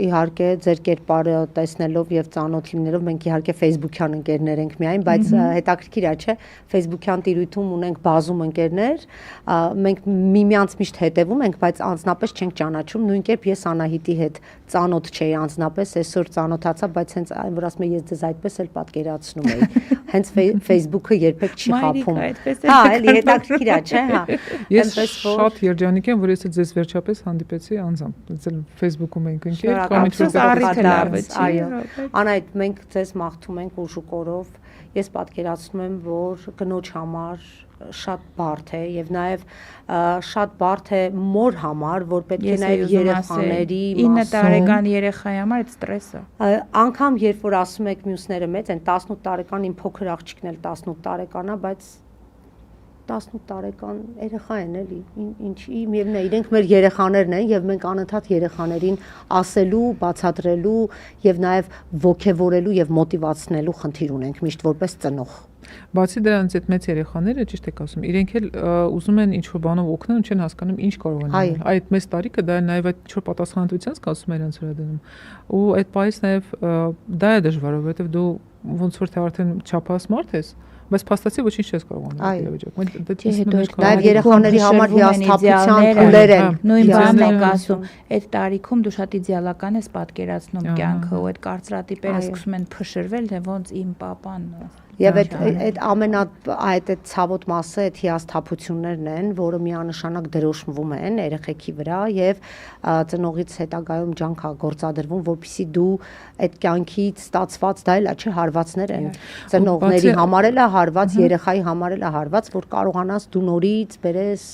իհարկե ձեր կերպարը տեսնելով եւ ծանոթ լինելով մենք իհարկե Facebook-յան ընկերներ ենք միայն, բայց հետաքրքիր է, չէ՞, Facebook-յան տիրույթում ունենք բազում ընկերներ, մենք միմյանց միշտ հետևում ենք, բայց անձնապես չենք ճանաչում, նույն կերպ ես Անահիտի հետ ծանոթ չէի անձնապես, այսօր ծանոթացա, բայց հենց այն որ ասում եմ ես ձեզ այդպես էլ պատկերացնում էի, հենց Facebook-ը երբեք չի խափում։ Հա, էլի հետաքրքիր է, չէ՞, հա։ Ես շատ երջանիկ եմ, որ ես ձեզ վերջապես հանդիպեցի անձամբ Facebook-ում ենք ընկեր, կամ ինչ-որ առիթ լավը չի։ Այո։ Անայդ մենք ձեզ մաղթում ենք ուժ ու կորով։ Ես պատկերացնում եմ, որ կնոջ համար շատ բարդ է եւ նաեւ շատ բարդ է մոր համար, որ պետք է նաեւ երեխաների 9 տարեկան երեխայի համար այդ ստրեսը։ Անկամ երբ որ ասում եք մյուսները մեծ են, 18 տարեկան իմ փոքր աղջիկն էլ 18 տարեկան է, բայց 18 տարեկան երեխա են էլի, ինչի միևնույն է, իրենք մեր երեխաներն են եւ մենք անընդհատ երեխաներին ասելու, բացատրելու եւ նաեւ ոգևորելու եւ մոտիվացնելու խնդիր ունենք միշտ որպես ծնող։ Բացի դրանից այդ մեծ երեխաները, ճիշտ եք ասում, իրենք էլ ուզում են ինչ-որ բանով օգնել ու չեն հասկանում ինչ կարող են անել։ Այդ մեծ տարիքը դա նաեւ այդ ինչ-որ պատասխանատվության զգացում է իրենց վրա դնում։ Ու այդ պայից նաեւ դա է դժվար, որովհետեւ դու ոնց որ թե արդեն չափահաս մարդ ես, բայց փաստացի ոչինչ չես կարող անել իրավիճակում։ Նաև երեխաների համար հիասթափության փուլեր են։ Նույն բանն եք ասում, այդ տարիքում դու շատ իդեալական ես պատկերացնում կյանքը, ու այդ կարծրատիպերը սկսում են փշրվել, թե ոնց իմ պապան Եվ այդ այդ ցավոտ մասը այդ հիասթափություններն են, որը միանշանակ դրոշմվում են երեխեքի վրա եւ ծնողից հետագայում ջանք է գործադրվում, որpիսի դու այդ կյանքից ստացված դա էլ չէ հարվածներ են ծնողների համար էլ է հարված, երեխայի համար էլ է հարված, որ կարողանաս դու նորից բերես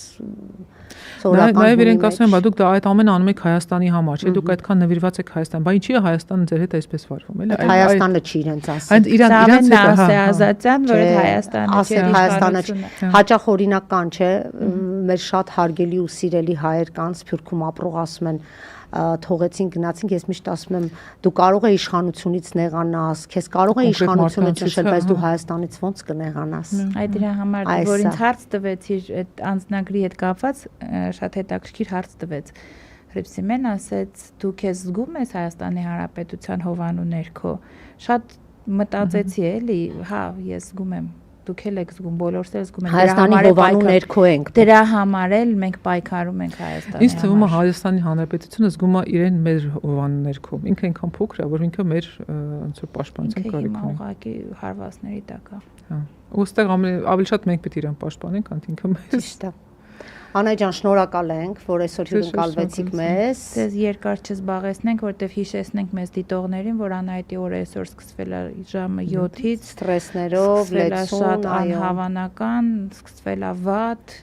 Նաև իրենք ասում են, բա դուք դա այդ ամենը անում եք Հայաստանի համար, չէ՞, դուք այդքան նվիրված եք Հայաստան, բա ինչի է Հայաստանը ձեր հետ այսպես վարվում, էլի։ Հայաստանը չի իրենց ասում։ Այդ իրանց հետ է, Ազատյան, որ Հայաստանը չէ, Հայաստանը չի։ Հաճախ օրինակ կան, չէ, մեր շատ հարգելի ու սիրելի հայեր կան Սփյուռքում ապրող ասում են թողեցին գնացինք, ես միշտ ասում եմ դու կարող ես իշխանությունից նեղանաս, քեզ կարող է իշխանությունը ճնշել, բայց դու Հայաստանից ոնց կնեղանաս։ Այդ դրա համար որ ինձ հարց տվեցիր այդ անձնագրի հետ կապված շատ հետաքրքիր հարց տվեց։ Հրիփսիմեն ասեց դու քեզ զգում ես Հայաստանի Հանրապետության հովանու ներքո։ Շատ մտածեցի էլի, հա, ես զգում եմ։ Դուք էլ եք զգում, բոլորս էլ զգում ենք։ Հայաստանի հովանու ներքո ենք։ Դրա համար էլ մենք պայքարում ենք Հայաստանի համար։ Ինձ թվում է Հայաստանի Հանրապետությունը զգում է իրեն մեր հովանու ներքո։ Ինքը այնքան փոքր է, որ ինքը մեր ոնց որ պաշտպանության կարիք ունի։ Ուղղակի հարվածների տակ է։ Հա։ Ու ստեղ ավելի շատ մենք պետք է իրեն պաշտպանենք, քան ինքը մեզ։ Ճիշտ է։ Անայ ջան, շնորհակալ ենք, որ այսօր հյուրընկալվեցիք մեզ։ Ձեզ երկար չզբաղեցնենք, որտեվ հիշեցնենք մեզ դիտողներին, որ Անայտի օրը այսօր սկսվել է ժամը 7-ից, ստրեսներով, լեցուն, անհավանական, սկսվել է վատ,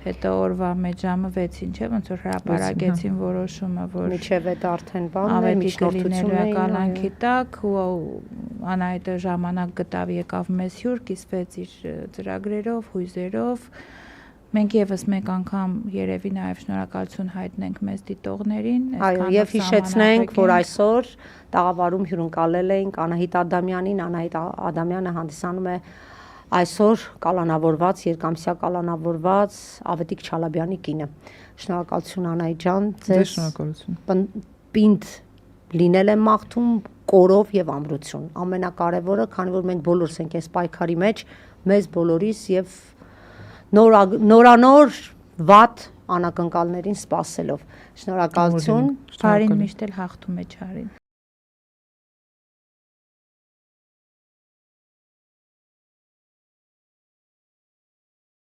հետո օրվա մեջ ժամը 6-ին, չէ՞, ոնց որ հրապարակեցին որոշումը, որ միջև այդ արդեն բանն է, միջնորդությունն է կալանքի տակ, ու Անայտը ժամանակ գտավ, եկավ մեզ հյուր, կիսվեց իր ծրագրերով, հույզերով։ Մենք եւս մեկ անգամ երևի նաեւ շնորհակալություն հայտնենք մեզ դիտողներին։ Այո, եւ հիշեցնենք, որ այսօր տաղավարում հյուրընկալել էինք Անահիտ Ադամյանին, Անահիտ Ադամյանը հանդիսանում է այսօր կալանավորված, երկամսյա կալանավորված Ավետիք Չալաբյանի կինը։ Շնորհակալություն Անահիտ ջան, ձեզ շնորհակալություն։ Պինդ լինել եմ մաղթում կորով եւ ամրություն։ Ամենակարևորը, քանի որ մենք բոլորս ենք այս պայքարի մեջ, մեզ բոլորիս եւ նորանոր վատ անակնկալներին սպասելով։ Շնորհակալություն։ Բարին միշտ էլ հաղթում է չարին։